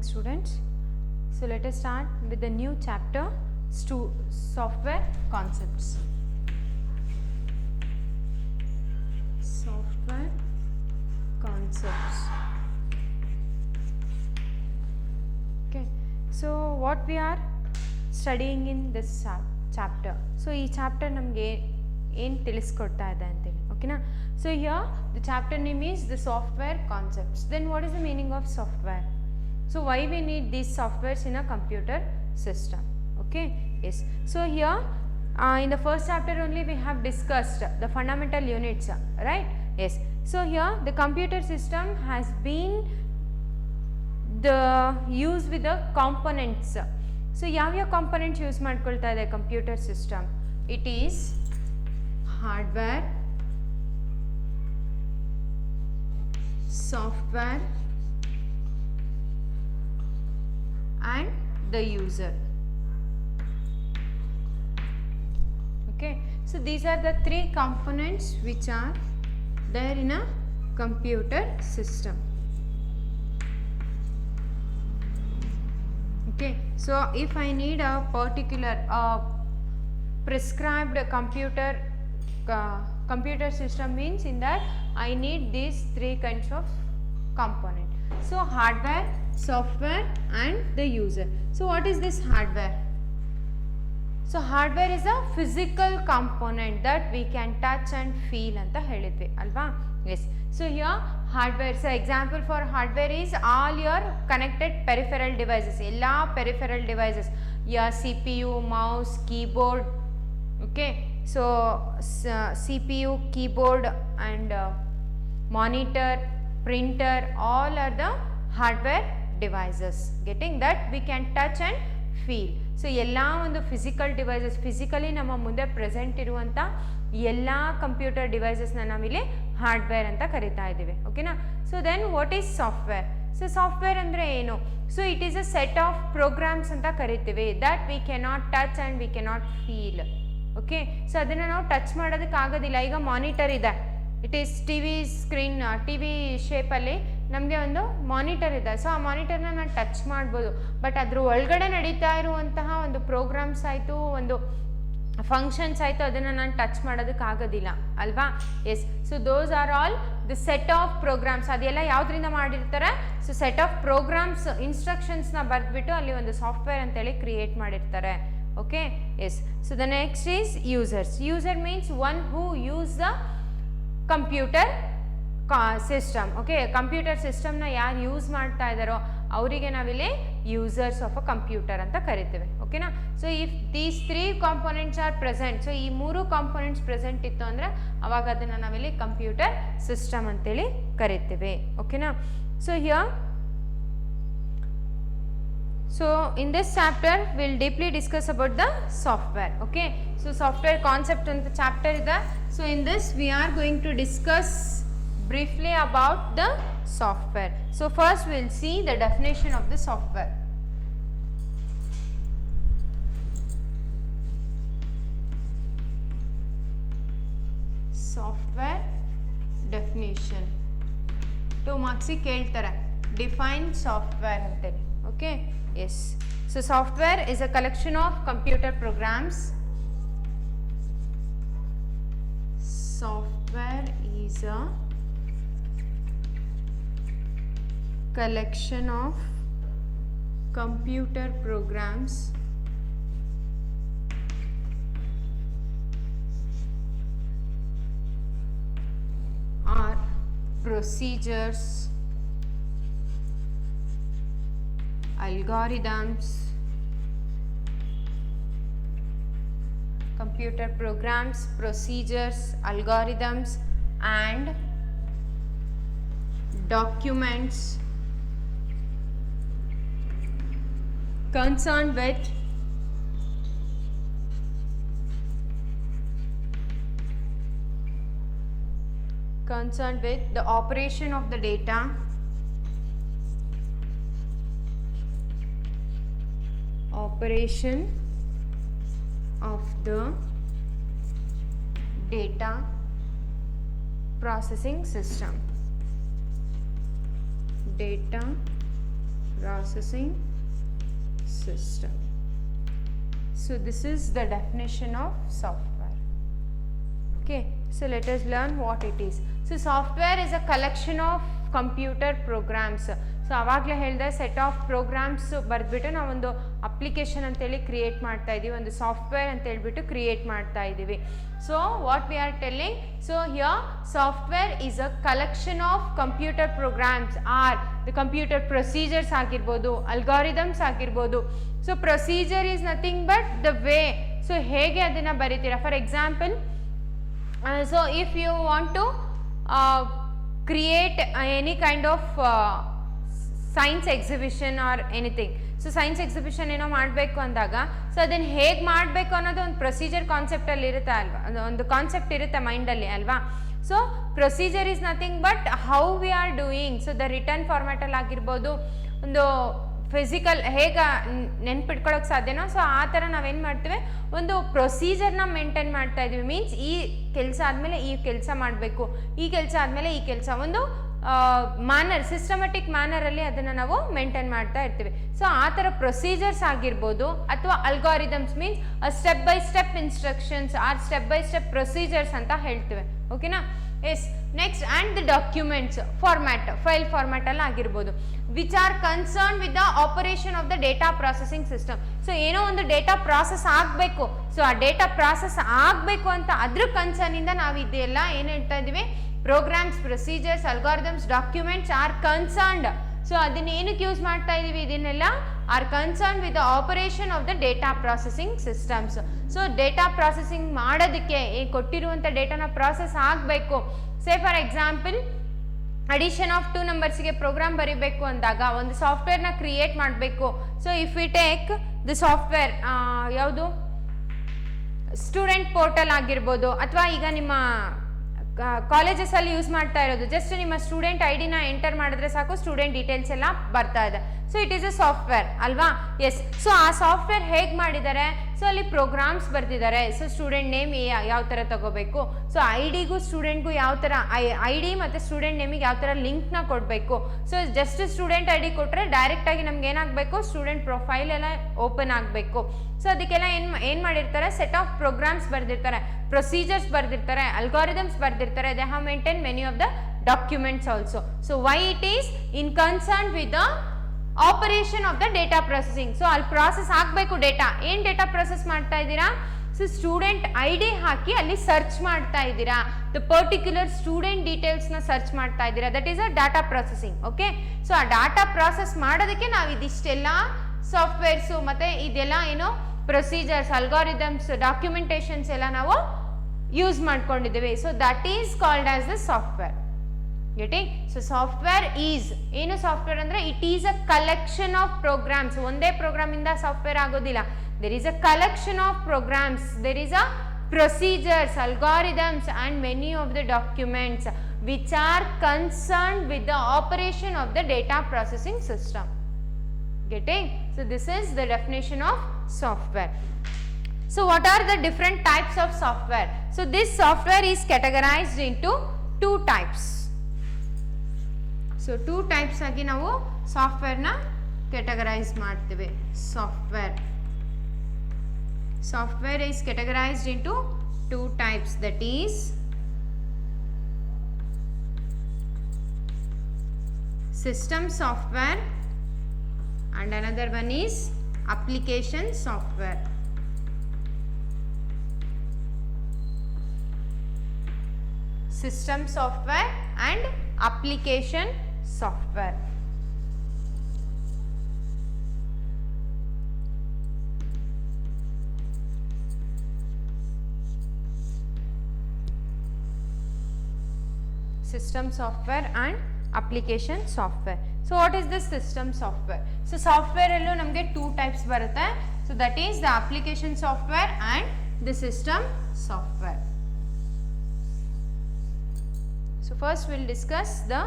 morning students. So let us start with the new chapter, software concepts. Software concepts. Okay, so what we are studying in this chapter. So ee chapter namge ಏನು ತಿಳಿಸ್ಕೊಡ್ತಾ ಇದೆ ಅಂತೇಳಿ, ಓಕೆನಾ. So here the chapter name is the software concepts. Then what is the meaning of software? So why we need these softwares in a computer system? Okay, yes. So here in the first chapter only we have discussed the fundamental units, right? Yes. So here the computer system has been used with the components. So ಯಾವ components use ಮಾಡ್ಕೊಳ್ತಾ ಇದೆ computer system? It is hardware, software and the user. Okay, so these are the three components which are there in a computer system. Okay, so if I need a particular prescribed computer system means in that I need these three kinds of component. So hardware, software and the user. So what is this hardware? So hardware is a physical component that we can touch and feel anta helidve alva. Yes. So here hardware, so example for hardware is all your connected peripheral devices, ella peripheral devices, your CPU, mouse, keyboard. Okay, so CPU, keyboard and monitor, printer, all are the hardware devices. Getting that? We can touch and feel. So ಎಲ್ಲ ಒಂದು physical devices, physically ನಮ್ಮ ಮುಂದೆ present ಇರುವಂಥ ಎಲ್ಲ computer ಡಿವೈಸಸ್ನ ನಾವಿಲ್ಲಿ hardware ಅಂತ ಕರಿತಾ ಇದ್ದೀವಿ, ಓಕೆನಾ. So then what is software? So software ಅಂದರೆ ಏನು? So it is a set of programs ಅಂತ ಕರಿತೀವಿ that we cannot touch and we cannot feel. Okay, so ಅದನ್ನು ನಾವು ಟಚ್ ಮಾಡೋದಕ್ಕೆ ಆಗೋದಿಲ್ಲ. ಈಗ ಮಾನಿಟರ್ ಇದೆ, it is T V screen, T V ಶೇಪಲ್ಲಿ ನಮಗೆ ಒಂದು ಮಾನಿಟರ್ ಇದೆ. ಸೊ ಆ ಮಾನಿಟರ್ನ ನಾನು ಟಚ್ ಮಾಡ್ಬೋದು, ಬಟ್ ಅದ್ರ ಒಳಗಡೆ ನಡೀತಾ ಇರುವಂತಹ ಒಂದು ಪ್ರೋಗ್ರಾಮ್ಸ್ ಆಯಿತು, ಒಂದು ಫಂಕ್ಷನ್ಸ್ ಆಯಿತು, ಅದನ್ನು ನಾನು ಟಚ್ ಮಾಡೋದಕ್ಕೆ ಆಗೋದಿಲ್ಲ ಅಲ್ವಾ. Yes. So those are all the set of programs. ಅದೆಲ್ಲ ಯಾವುದರಿಂದ ಮಾಡಿರ್ತಾರೆ? ಸೊ ಸೆಟ್ ಆಫ್ ಪ್ರೋಗ್ರಾಮ್ಸ್, ಇನ್ಸ್ಟ್ರಕ್ಷನ್ಸ್ನ ಬರೆದ್ಬಿಟ್ಟು ಅಲ್ಲಿ ಒಂದು ಸಾಫ್ಟ್ವೇರ್ ಅಂತೇಳಿ ಕ್ರಿಯೇಟ್ ಮಾಡಿರ್ತಾರೆ. Okay, yes. So the next is users. User means one who use the computer system. Okay, computer ಸಿಸ್ಟಮ್ನ ಯಾರು ಯೂಸ್ ಮಾಡ್ತಾ ಇದ್ದಾರೋ ಅವರಿಗೆ ನಾವಿಲ್ಲಿ ಯೂಸರ್ಸ್ ಆಫ್ ಅ ಕಂಪ್ಯೂಟರ್ ಅಂತ ಕರಿತೀವಿ, ಓಕೆನಾ. So if these three components are present, so ಈ ಮೂರು ಕಾಂಪೊನೆಂಟ್ಸ್ ಪ್ರೆಸೆಂಟ್ ಇತ್ತು ಅಂದರೆ ಅವಾಗ ಅದನ್ನು ನಾವಿಲ್ಲಿ ಕಂಪ್ಯೂಟರ್ ಸಿಸ್ಟಮ್ ಅಂತೇಳಿ ಕರಿತೀವಿ, ಓಕೆನಾ. So here, so in this chapter we'll deeply discuss about the software. Okay, so software concept on the chapter ida. So in this we are going to discuss briefly about the software. So first we'll see the definition of the software. Software definition 2 marks keltare, define software ante. Okay, yes. So software is a collection of computer programs. Software is a collection of computer programs or procedures, algorithms, computer programs, procedures, algorithms and documents concerned with the operation of the data, operation of the data processing system, data processing system. So this is the definition of software. Okay, so let us learn what it is. So software is a collection of computer programs. So ಆವಾಗಲೇ ಹೇಳಿದೆ set of programmes ಬರೆದ್ಬಿಟ್ಟು ನಾವೊಂದು application ಅಂತೇಳಿ create ಮಾಡ್ತಾ ಇದ್ದೀವಿ, ಒಂದು software ಅಂತ ಹೇಳ್ಬಿಟ್ಟು create ಮಾಡ್ತಾ ಇದ್ದೀವಿ. So what we are telling, so here software is a collection of computer programs or the computer procedures ಆಗಿರ್ಬೋದು, ಅಲ್ಗಾರಿದಮ್ಸ್ ಆಗಿರ್ಬೋದು. So procedure is nothing but the way, so ಹೇಗೆ ಅದನ್ನು ಬರೀತೀರಾ. For example, so if you want to create any kind of science exhibition or anything. So science exhibition ಏನೋ ಮಾಡಬೇಕು ಅಂದಾಗ so ಅದನ್ನು ಹೇಗೆ ಮಾಡಬೇಕು ಅನ್ನೋದು ಒಂದು ಪ್ರೊಸೀಜರ್ ಕಾನ್ಸೆಪ್ಟಲ್ಲಿ ಇರುತ್ತೆ ಅಲ್ವಾ, ಒಂದು ಕಾನ್ಸೆಪ್ಟ್ ಇರುತ್ತೆ ಮೈಂಡಲ್ಲಿ ಅಲ್ವಾ. So procedure is nothing but how we are doing. So the written ಫಾರ್ಮ್ಯಾಟಲ್ಲಿ ಆಗಿರ್ಬೋದು, ಒಂದು ಫಿಸಿಕಲ್ ಹೇಗೆ ನೆನ್ಪಿಟ್ಕೊಳ್ಳೋಕೆ ಸಾಧ್ಯನೋ ಸೊ ಆ ಥರ ನಾವೇನು ಮಾಡ್ತೀವಿ, ಒಂದು ಪ್ರೊಸೀಜರ್ನ ಮೇಂಟೈನ್ ಮಾಡ್ತಾ ಇದ್ದೀವಿ. ಮೀನ್ಸ್ ಈ ಕೆಲಸ ಆದಮೇಲೆ ಈ ಕೆಲಸ ಮಾಡಬೇಕು, ಈ ಕೆಲಸ ಆದಮೇಲೆ ಈ ಕೆಲಸ, ಒಂದು ಮ್ಯಾನರ್, ಸಿಸ್ಟಮೆಟಿಕ್ ಮ್ಯಾನರಲ್ಲಿ ಅದನ್ನು ನಾವು ಮೇಂಟೈನ್ ಮಾಡ್ತಾ ಇರ್ತೀವಿ. ಸೊ ಆ ಥರ ಪ್ರೊಸೀಜರ್ಸ್ ಆಗಿರ್ಬೋದು ಅಥವಾ algorithms means step by step instructions or step by step procedures ಅಂತ ಹೇಳ್ತೀವಿ. ಓಕೆನಾ. Yes, next and the documents format, file ಫಾರ್ಮ್ಯಾಟಲ್ಲಿ ಆಗಿರ್ಬೋದು, which are concern with the operation of the data processing system. So ಏನೋ ಒಂದು data process ಆಗಬೇಕು, so ಆ data process ಆಗಬೇಕು ಅಂತ ಅದ್ರ ಕನ್ಸರ್ನಿಂದ ನಾವು ಇದೆಲ್ಲ ಏನು ಹೇಳ್ತಾ ಇದ್ದೀವಿ, programs, procedures, algorithms, documents are concerned. So ಅದನ್ನ ಏನಕ್ಕೆ ಯೂಸ್ ಮಾಡ್ತಾ ಇದ್ದೀವಿ, ಇದನ್ನೆಲ್ಲ R concern with the operation of the data processing systems. So data processing ಮಾಡೋದಕ್ಕೆ ಕೊಟ್ಟಿರುವಂಥ ಡೇಟಾನ ಪ್ರಾಸೆಸ್ ಆಗಬೇಕು. Say for example, addition of 2 ನಂಬರ್ಸ್ಗೆ ಪ್ರೋಗ್ರಾಮ್ ಬರೀಬೇಕು ಅಂದಾಗ ಒಂದು ಸಾಫ್ಟ್ವೇರ್ನ ಕ್ರಿಯೇಟ್ ಮಾಡಬೇಕು. So if we take the software ಯಾವುದು, ಸ್ಟೂಡೆಂಟ್ ಪೋರ್ಟಲ್ ಆಗಿರ್ಬೋದು, ಅಥವಾ ಈಗ ನಿಮ್ಮ ಕಾಲೇಜಸಲ್ಲಿ ಯೂಸ್ ಮಾಡ್ತಾ ಇರೋದು, ಜಸ್ಟ್ ನಿಮ್ಮ ಸ್ಟೂಡೆಂಟ್ ಐ ಡಿನ ಎಂಟರ್ ಮಾಡಿದ್ರೆ ಸಾಕು, ಸ್ಟೂಡೆಂಟ್ ಡೀಟೇಲ್ಸ್ ಎಲ್ಲ ಬರ್ತಾ ಇದೆ. So it is a software ಅಲ್ವಾ. ಎಸ್, ಸೊ ಆ ಸಾಫ್ಟ್ವೇರ್ ಹೇಗೆ ಮಾಡಿದ್ದಾರೆ, ಸೊ ಅಲ್ಲಿ ಪ್ರೋಗ್ರಾಮ್ಸ್ ಬರ್ತಿದ್ದಾರೆ. ಸೊ ಸ್ಟೂಡೆಂಟ್ ನೇಮ್ ಯಾವ ಥರ ತಗೋಬೇಕು, ಸೊ ಐ ಡಿಗೂ ಸ್ಟೂಡೆಂಟ್ಗೂ ಯಾವ ಥರ ಐ ಡಿ ಮತ್ತು ಸ್ಟೂಡೆಂಟ್ ನೇಮಿಗೆ ಯಾವ ಥರ ಲಿಂಕ್ನ ಕೊಡಬೇಕು. So just student I D ಕೊಟ್ಟರೆ ಡೈರೆಕ್ಟಾಗಿ ನಮ್ಗೆ ಏನಾಗಬೇಕು, ಸ್ಟೂಡೆಂಟ್ ಪ್ರೊಫೈಲ್ ಎಲ್ಲ ಓಪನ್ ಆಗಬೇಕು. ಸೊ ಅದಕ್ಕೆಲ್ಲ ಏನು ಮಾಡಿರ್ತಾರೆ, ಸೆಟ್ ಆಫ್ ಪ್ರೋಗ್ರಾಮ್ಸ್ ಬರೆದಿರ್ತಾರೆ, ಪ್ರೊಸೀಜರ್ಸ್ ಬರೆದಿರ್ತಾರೆ, ಅಲ್ಗಾರಿದಮ್ಸ್ ಬರೆದಿರ್ತಾರೆ. They have maintain many of the documents also. So why it is in concern with the operation of the data processing. So ಅಲ್ಲಿ process ಆಗಬೇಕು ಡೇಟಾ. ಏನು ಡೇಟಾ ಪ್ರೊಸೆಸ್ ಮಾಡ್ತಾ ಇದ್ದೀರಾ, so student I D ಹಾಕಿ ಅಲ್ಲಿ search ಮಾಡ್ತಾ ಇದ್ದೀರಾ, the particular student ಡೀಟೇಲ್ಸ್ನ search ಮಾಡ್ತಾ ಇದ್ದೀರಾ, that is a data processing. Okay, so ಆ ಡಾಟಾ ಪ್ರಾಸೆಸ್ ಮಾಡೋದಕ್ಕೆ ನಾವು ಇದಿಷ್ಟೆಲ್ಲ ಸಾಫ್ಟ್ವೇರ್ಸು ಮತ್ತು ಇದೆಲ್ಲ ಏನು ಪ್ರೊಸೀಜರ್ಸ್, ಅಲ್ಗಾರಿದಮ್ಸ್, ಡಾಕ್ಯುಮೆಂಟೇಶನ್ಸ್ ಎಲ್ಲ ನಾವು ಯೂಸ್ ಮಾಡ್ಕೊಂಡಿದ್ದೀವಿ. So that is called as the software. Getting. So software is ಏನು, ಸಾಫ್ಟ್ವೇರ್ ಅಂದರೆ it is a collection of programs. ಒಂದೇ ಪ್ರೋಗ್ರಾಮಿಂದ ಸಾಫ್ಟ್ವೇರ್ ಆಗೋದಿಲ್ಲ. There is a collection of programs, there is a procedures, algorithms and many of the documents which are concerned with the operation of the data processing system. Getting? So this is the definition of software. So what are the different types of software? So this software is categorized into 2 types. So 2 types agi ನಾವು software na categorize ಮಾಡ್ತೀವಿ. Software is categorized into 2 types, that is system software and another one is application software. System software and application software. System software and application software. So what is this system software? So software allo namge 2 types barutte. So that is the application software and the system software. So first we will discuss the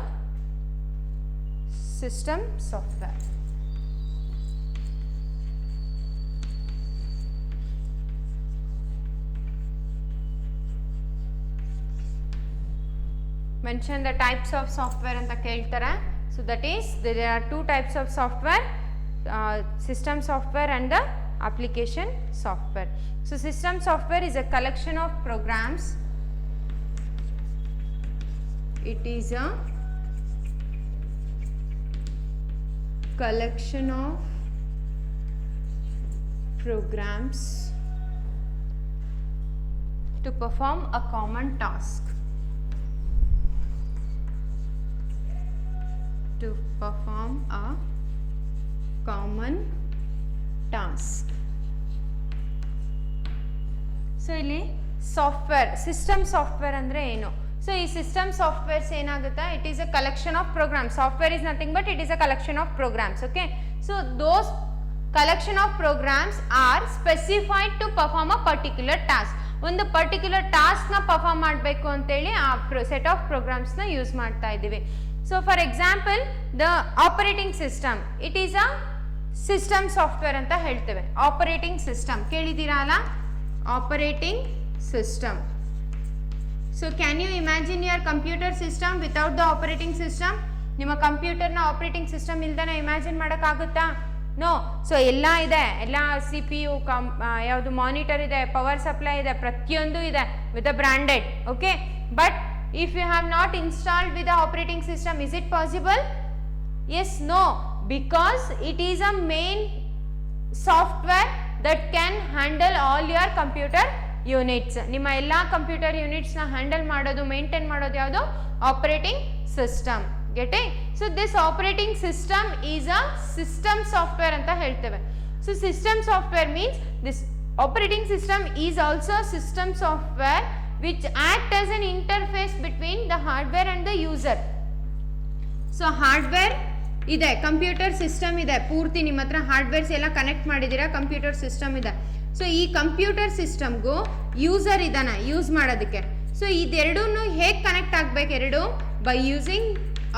system software. Mention the types of software anta keltare. So that is, there are two types of software, system software and the application software. So system software is a collection of programs. It is a collection of programs to perform a common task. To perform a common task. So ಇಲ್ಲಿ software, system software ಅಂದರೆ ಏನು? So ಈ system softwares ಏನಾಗುತ್ತೆ, it is a collection of programs. Software is nothing but it is a collection of programs. Okay, so those collection of programs are specified to perform a particular task. ಒಂದು particular ಟಾಸ್ಕ್ನ perform ಮಾಡಬೇಕು ಅಂತೇಳಿ ಆ set of ಪ್ರೋಗ್ರಾಮ್ಸ್ನ use ಮಾಡ್ತಾ ಇದ್ದೀವಿ. So for example, the operating system, it is a system software ಅಂತ ಹೇಳ್ತೇವೆ. ಆಪರೇಟಿಂಗ್ ಸಿಸ್ಟಮ್ ಕೇಳಿದ್ದೀರಾ ಅಲ್ಲ, operating system. So can you imagine your computer system without the operating system? ನಿಮ್ಮ ಕಂಪ್ಯೂಟರ್ನ ಆಪರೇಟಿಂಗ್ ಸಿಸ್ಟಮ್ ಇಲ್ದೇ ಇಮ್ಯಾಜಿನ್ ಮಾಡೋಕ್ಕಾಗುತ್ತಾ? ನೋ. ಸೊ ಎಲ್ಲ ಇದೆ, ಎಲ್ಲ CPU, ಯಾವುದು ಮಾನಿಟರ್ ಇದೆ, ಪವರ್ ಸಪ್ಲೈ ಇದೆ, ಪ್ರತಿಯೊಂದು ಇದೆ with a branded. Okay, but if you have not installed with the operating system, is it possible? Yes, no, because it is a main software that can handle all your computer units. ನಿಮ್ಮ ಎಲ್ಲ computer ಯೂನಿಟ್ಸ್ನ handle ಮಾಡೋದು, maintain ಮಾಡೋದು ಯಾವುದು? Operating system. Getting? So this operating system is a system software ಅಂತ ಹೇಳ್ತೇವೆ. So system software means this operating system is also system software which act as an interface between the hardware and the user. So hardware ಇದೆ, computer system ಇದೆ, ಪೂರ್ತಿ ನಿಮ್ಮ ಹತ್ರ hardwares ಎಲ್ಲ connect ಮಾಡಿದ್ದೀರಾ, computer system ಇದೆ. ಸೊ ಈ computer ಸಿಸ್ಟಮ್ಗೂ user ಇದಾನೆ ಯೂಸ್ ಮಾಡೋದಕ್ಕೆ. ಸೊ ಇದೆರಡೂ ಹೇಗೆ ಕನೆಕ್ಟ್ ಆಗಬೇಕು? ಎರಡು by using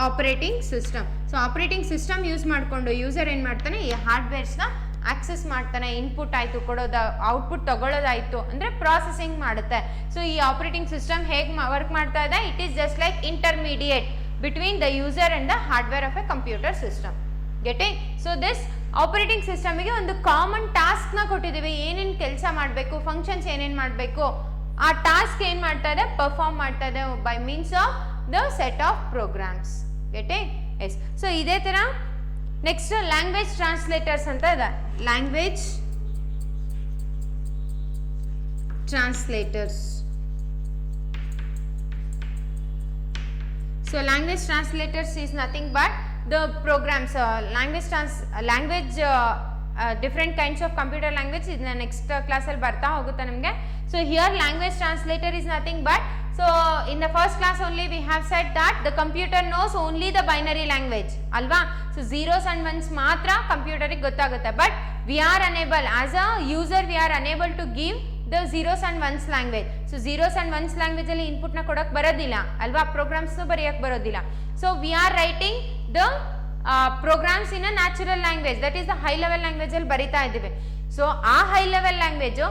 operating system. So operating system use ಮಾಡಿಕೊಂಡು ಯೂಸರ್ ಏನು ಮಾಡ್ತಾನೆ, ಈ ಹಾರ್ಡ್ವೇರ್ಸ್ನ ಆಕ್ಸೆಸ್ ಮಾಡ್ತಾನೆ. ಇನ್ಪುಟ್ ಆಯಿತು ಕೊಡೋದು, ಔಟ್ಪುಟ್ ತಗೊಳ್ಳೋದಾಯಿತು ಅಂದರೆ ಪ್ರಾಸೆಸಿಂಗ್ ಮಾಡುತ್ತೆ. ಸೊ ಈ ಆಪರೇಟಿಂಗ್ ಸಿಸ್ಟಮ್ ಹೇಗೆ ವರ್ಕ್ ಮಾಡ್ತಾ ಇದೆ? It is just like intermediate between the user and the hardware of a computer system. Getting? So this operating ಸಿಸ್ಟಮಿಗೆ ಒಂದು ಕಾಮನ್ ಟಾಸ್ಕ್ನ ಕೊಟ್ಟಿದ್ದೀವಿ. ಏನೇನು ಕೆಲಸ ಮಾಡಬೇಕು, ಫಂಕ್ಷನ್ಸ್ ಏನೇನು ಮಾಡಬೇಕು, ಆ ಟಾಸ್ಕ್ ಏನು ಮಾಡ್ತಾ ಇದೆ, ಪರ್ಫಾರ್ಮ್ ಮಾಡ್ತಾ ಇದೆ by means of the set of programs. Getting? Yes. So ಇದೇ ಥರ ನೆಕ್ಸ್ಟ್ ಲ್ಯಾಂಗ್ವೇಜ್ ಟ್ರಾನ್ಸ್ಲೇಟರ್ಸ್ ಅಂತ ಇದೆ. Language translators. So language translators is nothing but the programs, different kinds of computer language in the next class al barta hogutte namage. So here language translator is nothing but, so in the first class only we have said that the computer knows only the binary language alva. So zeros and ones matra computer ಗೆ ಗೊತ್ತಾಗುತ್ತೆ, but we are unable, as a user we are unable to give the zeros and ones language. So zeros and ones language ಅಲ್ಲಿ input ನ ಕೊಡಕ್ಕೆ ಬರೋದಿಲ್ಲ ಅಲ್ವಾ, programs ಬರೆಯಕ್ಕೆ ಬರೋದಿಲ್ಲ. So we are writing the programs in a natural language, that is the high level language ಅಲ್ಲಿ ಬರಿತಾ ಇದ್ದೀವಿ. ಸೊ ಆ ಹೈ ಲೆವೆಲ್ ಲ್ಯಾಂಗ್ವೇಜ್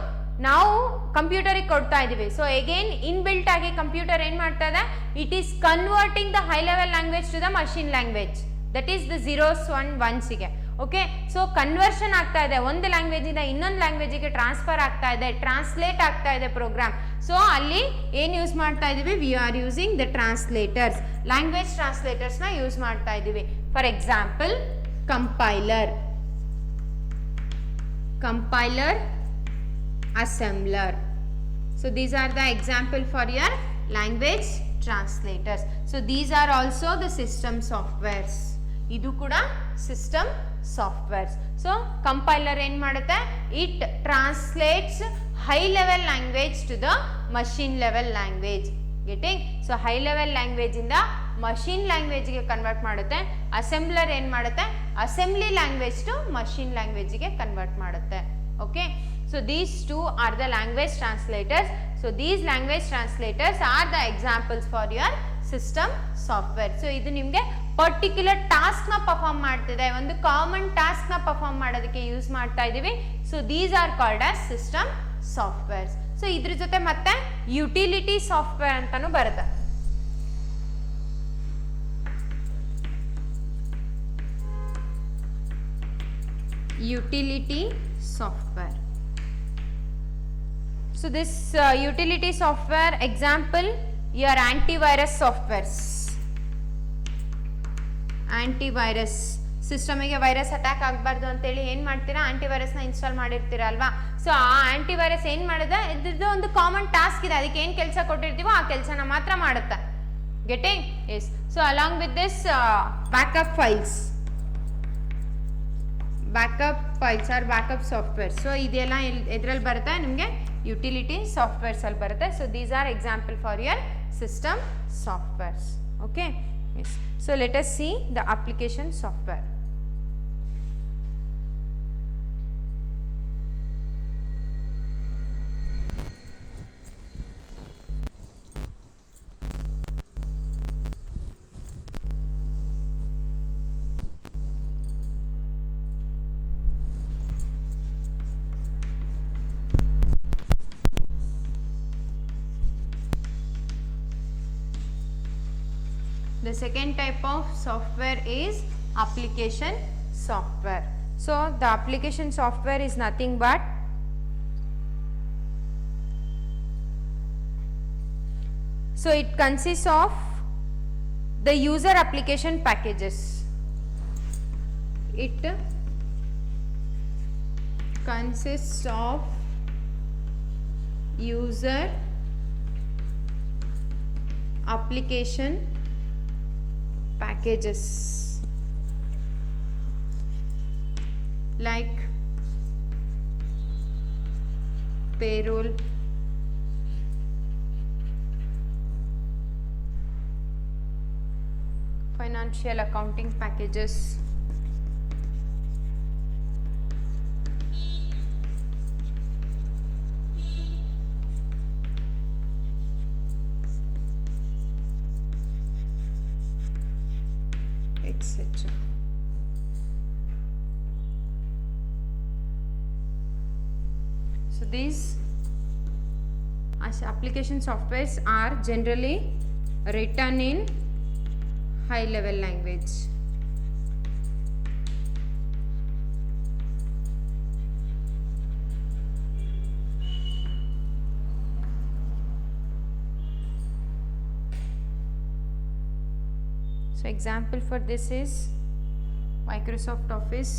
ನಾವು ಕಂಪ್ಯೂಟರಿಗೆ ಕೊಡ್ತಾ ಇದ್ದೀವಿ. ಸೊ ಅಗೇನ್ ಇನ್ ಬಿಲ್ಟ್ ಆಗಿ ಕಂಪ್ಯೂಟರ್ ಏನ್ ಮಾಡ್ತಾ ಇದೆ, it is converting the high level language to the machine language, that is the zeros and ಒನ್ಸ್ಗೆ. ಓಕೆ, ಸೊ ಕನ್ವರ್ಷನ್ ಆಗ್ತಾ ಇದೆ, ಒಂದು ಲ್ಯಾಂಗ್ವೇಜ್ ಇಂದ ಇನ್ನೊಂದು ಲ್ಯಾಂಗ್ವೇಜಿಗೆ ಟ್ರಾನ್ಸ್ಫರ್ ಆಗ್ತಾ ಇದೆ, ಟ್ರಾನ್ಸ್ಲೇಟ್ ಆಗ್ತಾ ಇದೆ ಪ್ರೋಗ್ರಾಮ್. ಸೊ ಅಲ್ಲಿ ಏನು ಯೂಸ್ ಮಾಡ್ತಾ ಇದೀವಿ, V are using the translators, language translators ನ ಯೂಸ್ ಮಾಡ್ತಾ ಇದೀವಿ. For example compiler, assembler. So these are the example for your language translators. So these are also the system softwares. ಇದು ಕೂಡ system softwares. So compiler ಏನು ಮಾಡುತ್ತೆ, it translates high level language to the machine level language. Getting? So high level language ಇಂದ machine ಲ್ಯಾಂಗ್ವೇಜ್ಗೆ convert ಮಾಡುತ್ತೆ. Assembler ಏನು ಮಾಡುತ್ತೆ, assembly language to machine ಲ್ಯಾಂಗ್ವೇಜ್ಗೆ ಕನ್ವರ್ಟ್ ಮಾಡುತ್ತೆ. Okay, so these two are the language translators. So these language translators are the examples for your system software. So ಇದು ನಿಮಗೆ particular task ನ ಪರ್ಫಾರ್ಮ್ ಮಾಡ್ತಿದೆ, ಒಂದು ಕಾಮನ್ ಟಾಸ್ಕ್ ನ ಪರ್ಫಾರ್ಮ್ ಮಾಡೋದಕ್ಕೆ use ಮಾಡ್ತಾ ಇದೀವಿ. So these are called as system softwares. So ಇದ್ರ ಜೊತೆ ಮತ್ತೆ ಯುಟಿಲಿಟಿ ಸಾಫ್ಟ್ವೇರ್ ಅಂತಾನು ಬರುತ್ತೆ. utility software. So this utility software example, your antivirus softwares. Antivirus ಸಿಸ್ಟಮಿಗೆ ವೈರಸ್ ಅಟ್ಯಾಕ್ ಆಗಬಾರ್ದು ಅಂತೇಳಿ ಏನು ಮಾಡ್ತೀರಾ, ಆಂಟಿವೈರಸ್ನ ಇನ್ಸ್ಟಾಲ್ ಮಾಡಿರ್ತೀರ ಅಲ್ವಾ. ಸೊ ಆ ಆಂಟಿವೈರಸ್ ಏನು ಮಾಡಿದೆ, ಇದ್ರದ್ದು ಒಂದು ಕಾಮನ್ ಟಾಸ್ಕ್ ಇದೆ, ಅದಕ್ಕೆ ಏನು ಕೆಲಸ ಕೊಟ್ಟಿರ್ತೀವೋ ಆ ಕೆಲಸನ ಮಾತ್ರ ಮಾಡುತ್ತೆ. Getting? Yes. So along with this backup files or backup software. So ಇದೆಲ್ಲ ಎದ್ರಲ್ಲಿ ಬರುತ್ತೆ ನಿಮಗೆ, ಯುಟಿಲಿಟಿ ಸಾಫ್ಟ್ವೇರ್ಸ್ ಅಲ್ಲಿ ಬರುತ್ತೆ. So these are example for your system softwares. Okay. Yes. So let us see the application software. The second type of software is application software. So the application software is nothing but it consists of the user application packages. It consists of user application packages like payroll, financial accounting packages, etc. So these as application softwares are generally written in high level language. So example for this is Microsoft Office,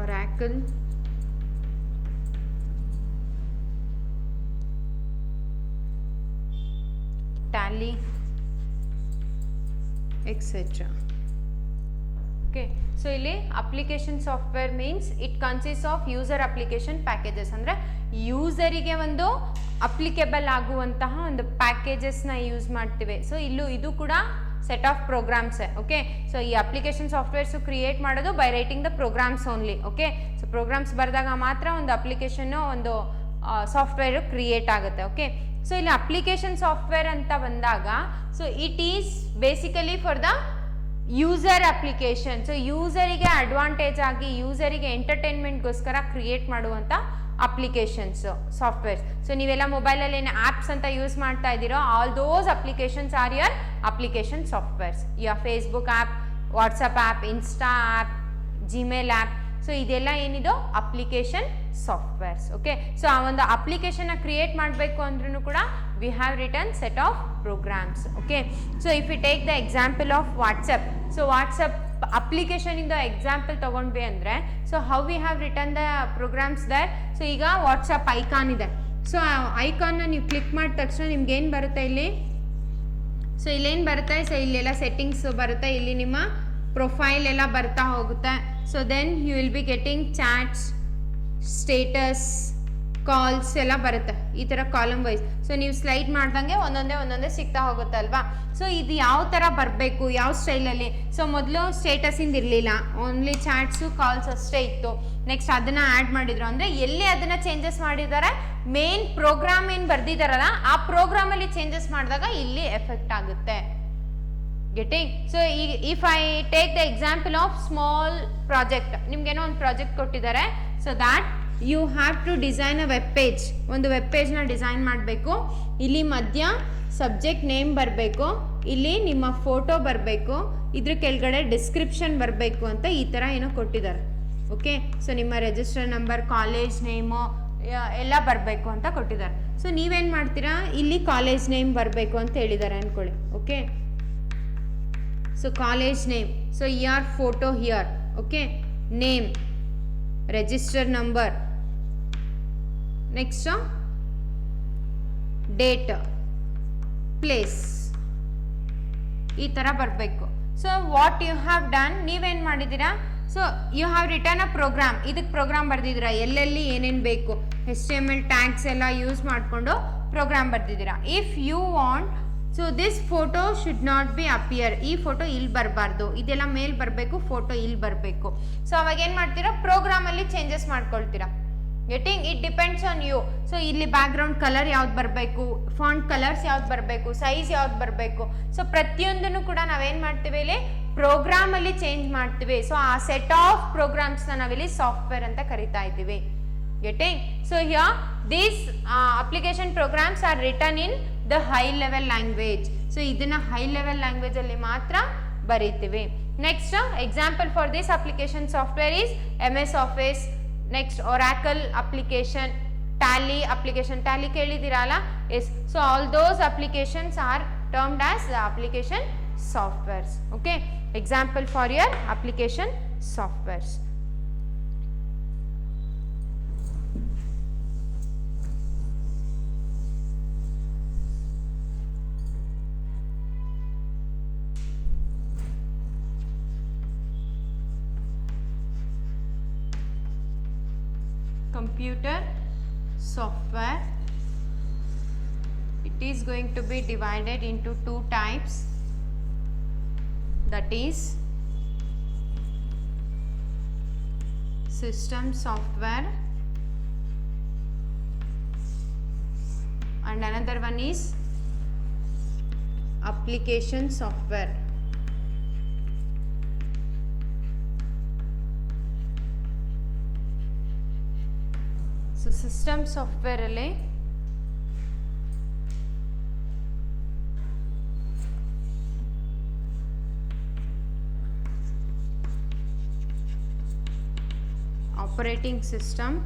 Oracle, Tally, etc. Okay. So ಇಲ್ಲಿ application software means it consists of user application packages. ಅಂದರೆ ಯೂಸರಿಗೆ ಒಂದು applicable ಆಗುವಂತಹ ಒಂದು ಪ್ಯಾಕೇಜಸ್ನ use ಮಾಡ್ತೀವಿ. So ಇದು ಕೂಡ set of programs. Okay. So ಈ application softwares create ಮಾಡೋದು by writing the programs only. Okay. So programs ಬರೆದಾಗ ಮಾತ್ರ ಒಂದು ಅಪ್ಲಿಕೇಶನ್ನು ಒಂದು ಸಾಫ್ಟ್ವೇರು ಕ್ರಿಯೇಟ್ ಆಗುತ್ತೆ. ಓಕೆ. ಸೊ ಇಲ್ಲಿ ಅಪ್ಲಿಕೇಶನ್ ಸಾಫ್ಟ್ವೇರ್ ಅಂತ ಬಂದಾಗ so it is basically for the user application. So ಯೂಸರಿಗೆ ಅಡ್ವಾಂಟೇಜ್ ಆಗಿ ಯೂಸರಿಗೆ ಎಂಟರ್ಟೈನ್ಮೆಂಟ್ಗೋಸ್ಕರ ಕ್ರಿಯೇಟ್ ಮಾಡುವಂಥ ಅಪ್ಲಿಕೇಶನ್ಸ್ ಸಾಫ್ಟ್ವೇರ್ಸ್. ಸೊ ನೀವೆಲ್ಲ ಮೊಬೈಲಲ್ಲಿ ಏನು ಆ್ಯಪ್ಸ್ ಅಂತ ಯೂಸ್ ಮಾಡ್ತಾ ಇದ್ದೀರೋ all those applications are your application softwares. Your Facebook app, WhatsApp app, insta app, Gmail app. So ಇದೆಲ್ಲ ಏನಿದು ಅಪ್ಲಿಕೇಶನ್ ಸಾಫ್ಟ್ವೇರ್ಸ್. ಓಕೆ. ಸೊ ಆ ಒಂದು ಅಪ್ಲಿಕೇಶನ್ನ ಕ್ರಿಯೇಟ್ ಮಾಡಬೇಕು ಅಂದ್ರೂ ಕೂಡ we have written set of programs. Okay. So if you take the example of WhatsApp, so WhatsApp application ಇಂದ example ತಗೊಂಡ್ವಿ ಅಂದರೆ so how we have written the programs there. So ಈಗ ವಾಟ್ಸಪ್ ಐಕಾನ್ ಇದೆ. So ಆ ಐಕಾನ್ನ ನೀವು click ಮಾಡಿದ ತಕ್ಷಣ ನಿಮ್ಗೆ ಏನು ಬರುತ್ತೆ ಇಲ್ಲಿ, ಸೊ ಇಲ್ಲೇನು ಬರುತ್ತೆ, ಸೊ ಇಲ್ಲೆಲ್ಲ ಸೆಟ್ಟಿಂಗ್ಸ್ ಬರುತ್ತೆ, ಇಲ್ಲಿ ನಿಮ್ಮ ಪ್ರೊಫೈಲ್ ಎಲ್ಲ ಬರ್ತಾ ಹೋಗುತ್ತೆ. So then you will be getting chats, status, calls ಎಲ್ಲ ಬರುತ್ತೆ ಈ ಥರ ಕಾಲಮ್ ವೈಸ್. ಸೊ ನೀವು ಸ್ಲೈಡ್ ಮಾಡ್ದಂಗೆ ಒಂದೊಂದೇ ಸಿಗ್ತಾ ಹೋಗುತ್ತೆ ಅಲ್ವಾ. ಸೊ ಇದು ಯಾವ ಥರ ಬರಬೇಕು, ಯಾವ ಸ್ಟೈಲಲ್ಲಿ. ಸೊ ಮೊದಲು ಸ್ಟೇಟಸಿಂದ ಇರಲಿಲ್ಲ, ಓನ್ಲಿ ಚಾಟ್ಸು ಕಾಲ್ಸ್ ಅಷ್ಟೇ ಇತ್ತು. ನೆಕ್ಸ್ಟ್ ಅದನ್ನು ಆ್ಯಡ್ ಮಾಡಿದ್ರು. ಅಂದರೆ ಎಲ್ಲಿ ಅದನ್ನು ಚೇಂಜಸ್ ಮಾಡಿದ್ದಾರೆ, ಮೇನ್ ಪ್ರೋಗ್ರಾಮ್ ಏನು ಬರ್ದಿದ್ದಾರಲ್ಲ ಆ ಪ್ರೋಗ್ರಾಮಲ್ಲಿ ಚೇಂಜಸ್ ಮಾಡಿದಾಗ ಇಲ್ಲಿ ಎಫೆಕ್ಟ್ ಆಗುತ್ತೆ. ಗೆಟಿಂಗ್. ಸೊ ಈಗ if I take the example of small project, ನಿಮ್ಗೇನೋ ಒಂದು ಪ್ರಾಜೆಕ್ಟ್ ಕೊಟ್ಟಿದ್ದಾರೆ. So that you have to design a web page. ಒಂದು ವೆಬ್ ಪೇಜ್ನ ಡಿಸೈನ್ ಮಾಡಬೇಕು. ಇಲ್ಲಿ ಮಧ್ಯ ಸಬ್ಜೆಕ್ಟ್ ನೇಮ್ ಬರಬೇಕು, ಇಲ್ಲಿ ನಿಮ್ಮ ಫೋಟೋ ಬರಬೇಕು, ಇದ್ರ ಕೆಳಗಡೆ ಡಿಸ್ಕ್ರಿಪ್ಷನ್ ಬರಬೇಕು ಅಂತ ಈ ಥರ ಏನೋ ಕೊಟ್ಟಿದ್ದಾರೆ. ಓಕೆ, ಸೊ ನಿಮ್ಮ ರಿಜಿಸ್ಟರ್ ನಂಬರ್, ಕಾಲೇಜ್ ನೇಮು ಎಲ್ಲ ಬರಬೇಕು ಅಂತ ಕೊಟ್ಟಿದ್ದಾರೆ. ಸೊ ನೀವೇನು ಮಾಡ್ತೀರಾ, ಇಲ್ಲಿ ಕಾಲೇಜ್ ನೇಮ್ ಬರಬೇಕು ಅಂತ ಹೇಳಿದ್ದಾರೆ ಅಂದ್ಕೊಳ್ಳಿ. Okay, so college name, so your photo here. Okay, name, register number, next date, place, ಈ ಥರ ಬರಬೇಕು. So what you have done, ನೀವೇನು ಮಾಡಿದ್ದೀರಾ, so you have written a program, ಇದಕ್ಕೆ ಪ್ರೋಗ್ರಾಮ್ ಬರೆದಿದ್ದೀರಾ, ಎಲ್ಲೆಲ್ಲಿ ಏನೇನು ಬೇಕು HTML ಟ್ಯಾಗ್ಸ್ ಎಲ್ಲ ಯೂಸ್ ಮಾಡಿಕೊಂಡು ಪ್ರೋಗ್ರಾಮ್ ಬರೆದಿದ್ದೀರಾ. If you want, so this photo should not be appear, ಈ ಫೋಟೋ ಇಲ್ಲಿ ಬರಬಾರ್ದು, ಇದೆಲ್ಲ ಮೇಲ್ ಬರಬೇಕು, ಫೋಟೋ ಇಲ್ಲಿ ಬರಬೇಕು. ಸೊ ಅವಾಗ ಏನು ಮಾಡ್ತೀರಾ, ಪ್ರೋಗ್ರಾಮಲ್ಲಿ ಚೇಂಜಸ್ ಮಾಡ್ಕೊಳ್ತೀರಾ. Getting, it depends on you. So ಇಲ್ಲಿ ಬ್ಯಾಕ್ಗ್ರೌಂಡ್ ಕಲರ್ ಯಾವ್ದು ಬರಬೇಕು, ಫಾಂಟ್ ಕಲರ್ಸ್ ಯಾವ್ದು ಬರಬೇಕು, ಸೈಜ್ ಯಾವ್ದು ಬರಬೇಕು, ಸೊ ಪ್ರತಿಯೊಂದನ್ನು ಕೂಡ ನಾವೇನು ಮಾಡ್ತೀವಿ, ಇಲ್ಲಿ ಪ್ರೋಗ್ರಾಮಲ್ಲಿ ಚೇಂಜ್ ಮಾಡ್ತೀವಿ. ಸೊ ಆ ಸೆಟ್ ಆಫ್ ಪ್ರೋಗ್ರಾಮ್ಸ್ನ ನಾವಿಲ್ಲಿ ಸಾಫ್ಟ್ವೇರ್ ಅಂತ ಕರಿತಾ ಇದ್ದೀವಿ. Getting, so here these application programs are written in the high level language. So ಇದನ್ನ ಹೈ ಲೆವೆಲ್ ಲ್ಯಾಂಗ್ವೇಜ್ ಅಲ್ಲಿ ಮಾತ್ರ ಬರೀತೀವಿ. Next example for this application software is MS Office, ನೆಕ್ಸ್ಟ್ Oracle application, Tally application, Tally ಕೇಳಿದಿರಲ್ಲ, yes. So all those applications are termed as application softwares. Okay, example for your application softwares. Computer software, it is going to be divided into two types, that is system software and another one is application software. So system ಸಾಫ್ಟ್ವೇರಲ್ಲಿ operating system,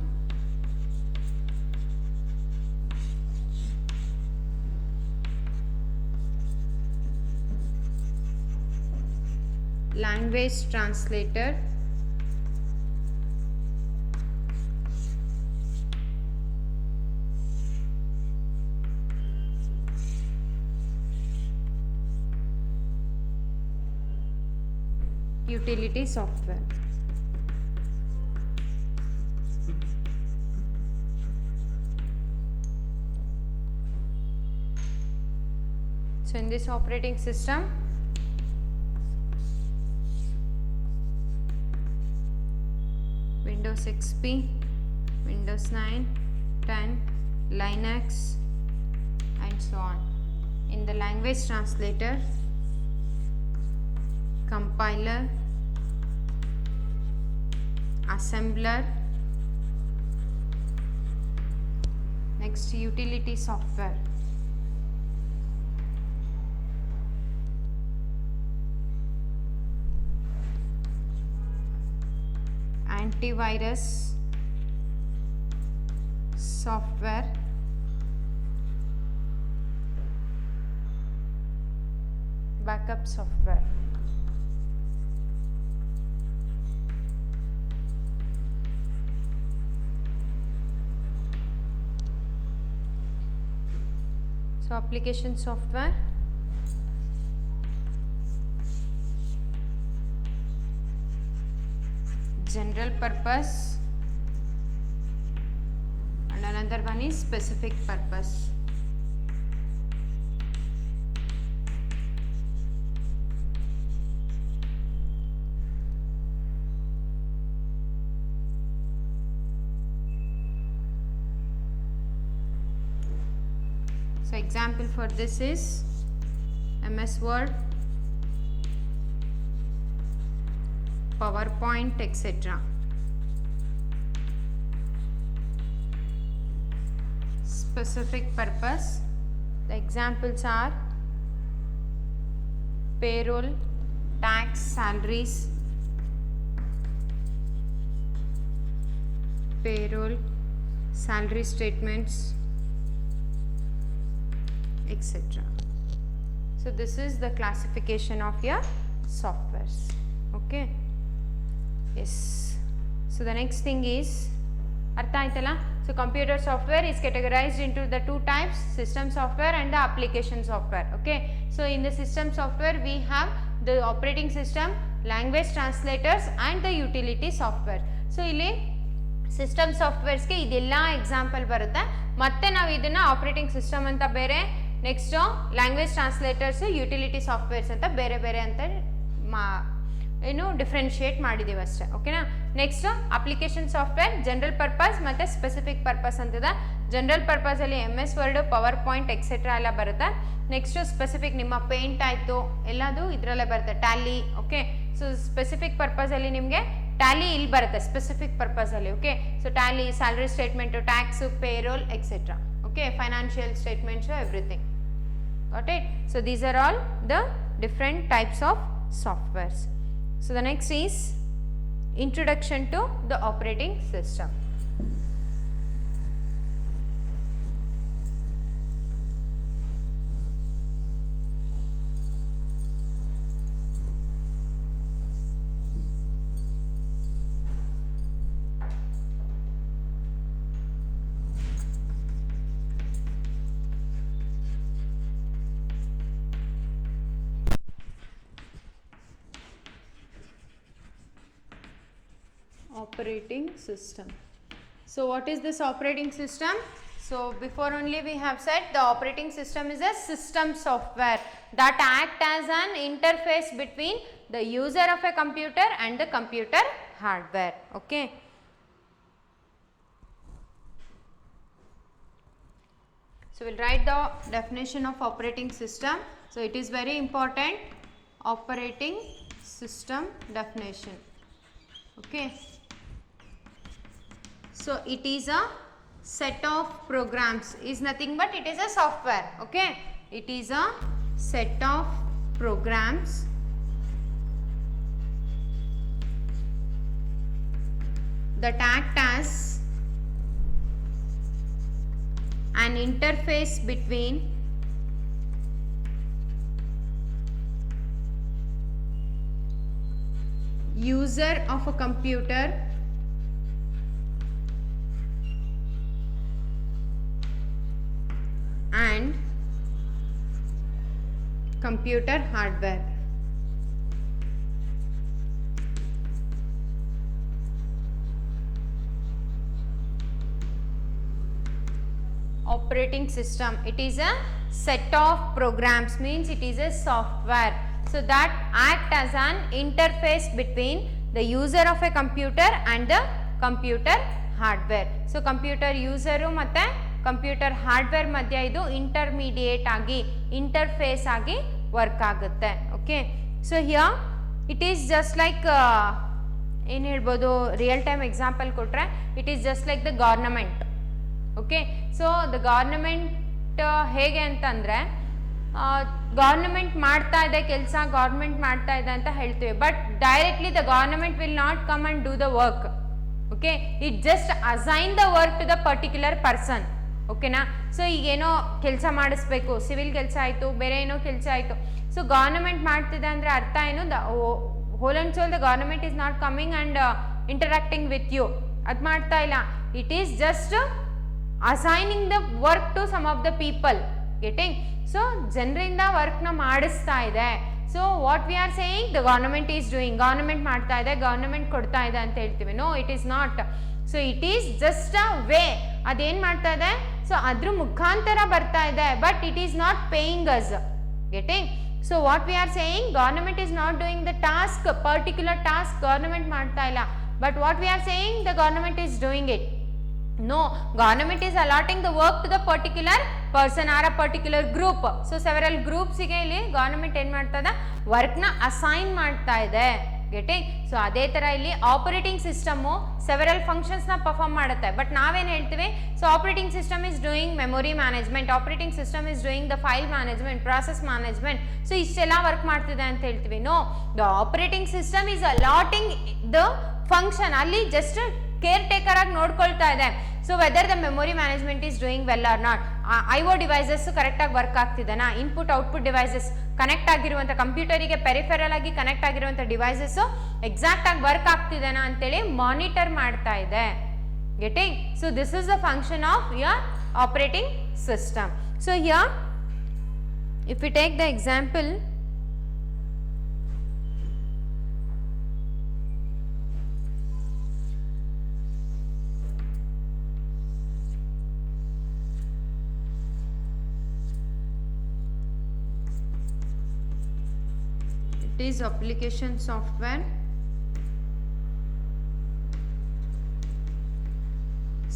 language translator, utility software. So in this operating system, Windows XP, Windows 9, 10, Linux and so on. In the language translator, compiler, assembler, next utility software, antivirus software, backup software. So application software, general purpose and another one is specific purpose. So example for this is MS Word, PowerPoint, etc. Specific purpose, the examples are payroll, tax, salaries, payroll, salary statements, etc. So this is the classification of your softwares. Okay, yes. So the next thing is artha aitala. So computer software is categorized into the two types, system software and the application software. Okay, so in the system software we have the operating system, language translators and the utility software. So ಇಲ್ಲಿ system ಸಾಫ್ಟ್ವೇರ್ಸ್ಗೆ ಇದೆಲ್ಲ example ಬರುತ್ತೆ. ಮತ್ತೆ ನಾವು ಇದನ್ನು operating system ಅಂತ ಬೇರೆ, next language translators, utility softwares ಅಂತ ಬೇರೆ ಬೇರೆ ಅಂತ ಏನು ಡಿಫ್ರೆನ್ಶಿಯೇಟ್ ಮಾಡಿದ್ದೀವಿ ಅಷ್ಟೇ. ಓಕೆನಾ. Next application software general purpose ಮತ್ತು ಸ್ಪೆಸಿಫಿಕ್ ಪರ್ಪಸ್ ಅಂತಿದೆ. ಜನರಲ್ ಪರ್ಪಸಲ್ಲಿ MS Word, PowerPoint etcetera ಎಲ್ಲ ಬರುತ್ತೆ. ನೆಕ್ಸ್ಟು ಸ್ಪೆಸಿಫಿಕ್ ನಿಮ್ಮ ಪೇಂಟ್ ಆಯಿತು ಎಲ್ಲದು ಇದರಲ್ಲೇ ಬರುತ್ತೆ, ಟ್ಯಾಲಿ. ಓಕೆ, ಸೊ ಸ್ಪೆಸಿಫಿಕ್ ಪರ್ಪಸಲ್ಲಿ ನಿಮಗೆ ಟ್ಯಾಲಿ ಇಲ್ಲಿ ಬರುತ್ತೆ ಸ್ಪೆಸಿಫಿಕ್ ಪರ್ಪಸಲ್ಲಿ. Okay, so tally, salary statement, tax, payroll etcetera. Okay, financial statements, everything. Got it? So these are all the different types of softwares. So the next is introduction to the operating system. Operating system. So what is this operating system? So before only we have said the operating system is a system software that act as an interface between the user of a computer and the computer hardware. Okay. So we'll write the definition of operating system. So it is very important. Operating system definition. Okay. So it is a set of programs, is nothing but it is a software. Okay, it is a set of programs that act as an interface between user of a computer and computer hardware. Operating system, it is a set of programs, means it is a software, so that act as an interface between the user of a computer and the computer hardware. So computer user matte computer hardware ಮಧ್ಯ ಇದು intermediate ಆಗಿ interface ಆಗಿ work ಆಗುತ್ತೆ. Okay, so here it is just like ಏನು ಹೇಳ್ಬೋದು, real time example ಕೊಟ್ಟರೆ it is just like the government. Okay, so the government ಹೇಗೆ ಅಂತಂದರೆ ಗವರ್ನಮೆಂಟ್ ಮಾಡ್ತಾ ಇದೆ ಕೆಲಸ, ಗವರ್ನಮೆಂಟ್ ಮಾಡ್ತಾ ಇದೆ ಅಂತ ಹೇಳ್ತೀವಿ, but directly the government will not come and do the work. Okay, it just assign the work to the particular person. ಓಕೆನಾ. ಸೊ ಈಗೇನೋ ಕೆಲಸ ಮಾಡಿಸ್ಬೇಕು, ಸಿವಿಲ್ ಕೆಲಸ ಆಯಿತು, ಬೇರೆ ಏನೋ ಕೆಲಸ ಆಯಿತು, ಸೊ ಗವರ್ನಮೆಂಟ್ ಮಾಡ್ತಿದೆ ಅಂದರೆ ಅರ್ಥ ಏನು, the whole and sole the government is not coming and interacting with you, ಅದು ಮಾಡ್ತಾ ಇಲ್ಲ. It is just assigning the work to some of the people, getting. So ಜನರಿಂದ ವರ್ಕ್ನ ಮಾಡಿಸ್ತಾ ಇದೆ. So what we are saying, the government is doing, government ಮಾಡ್ತಾ ಇದೆ, government ಕೊಡ್ತಾ ಇದೆ ಅಂತ ಹೇಳ್ತೀವಿ. No, it is not. So it is just a way, ಅದೇನು ಮಾಡ್ತಾ ಇದೆ, ಸೊ ಅದ್ರ ಮುಖಾಂತರ ಬರ್ತಾ ಇದೆ, but it is not paying us, getting. So what we are saying, government is not doing the task, particular task government ಮಾಡ್ತಾ ಇಲ್ಲ, but what we are saying, the government is doing it. No, government is allotting the work to the particular person or a particular group. So several groups ಗೆ ಇಲ್ಲಿ government ಏನು ಮಾಡ್ತಾ ಇದೆ, ವರ್ಕ್ನ assign ಮಾಡ್ತಾ ಇದೆ. Getting. So ಅದೇ ಥರ ಇಲ್ಲಿ ಆಪರೇಟಿಂಗ್ ಸಿಸ್ಟಮು ಸೆವೆರಲ್ ಫಂಕ್ಷನ್ಸ್ನ ಪರ್ಫಾರ್ಮ್ ಮಾಡುತ್ತೆ. ಬಟ್ ನಾವೇನು ಹೇಳ್ತೀವಿ, so operating system is doing memory management, operating system is doing the file management, process management. So ಇಷ್ಟೆಲ್ಲ ವರ್ಕ್ ಮಾಡ್ತಿದೆ ಅಂತ ಹೇಳ್ತೀವಿ. No, the operating system is allotting the function, ಅಲ್ಲಿ just caretaker ಆಗಿ ನೋಡ್ಕೊಳ್ತಾ ಇದೆ. So whether the memory management is doing well or not, IO devices ಕರೆಕ್ಟಾಗಿ work ಆಗ್ತಿದೆನಾ, ಇನ್ಪುಟ್ ಔಟ್ಪುಟ್ ಡಿವೈಸಸ್ ಕನೆಕ್ಟ್ ಆಗಿರುವಂಥ ಕಂಪ್ಯೂಟರಿಗೆ ಪೆರಿಫೆರಲ್ ಆಗಿ ಕನೆಕ್ಟ್ ಆಗಿರುವಂಥ ಡಿವೈಸಸ್ ಎಕ್ಸಾಕ್ಟ್ ಆಗಿ ವರ್ಕ್ ಆಗ್ತಿದೆನಾ ಅಂತೇಳಿ ಮಾನಿಟರ್ ಮಾಡ್ತಾ ಇದೆ. Getting. So this is the function of your operating system. So here if you take the example, is application software,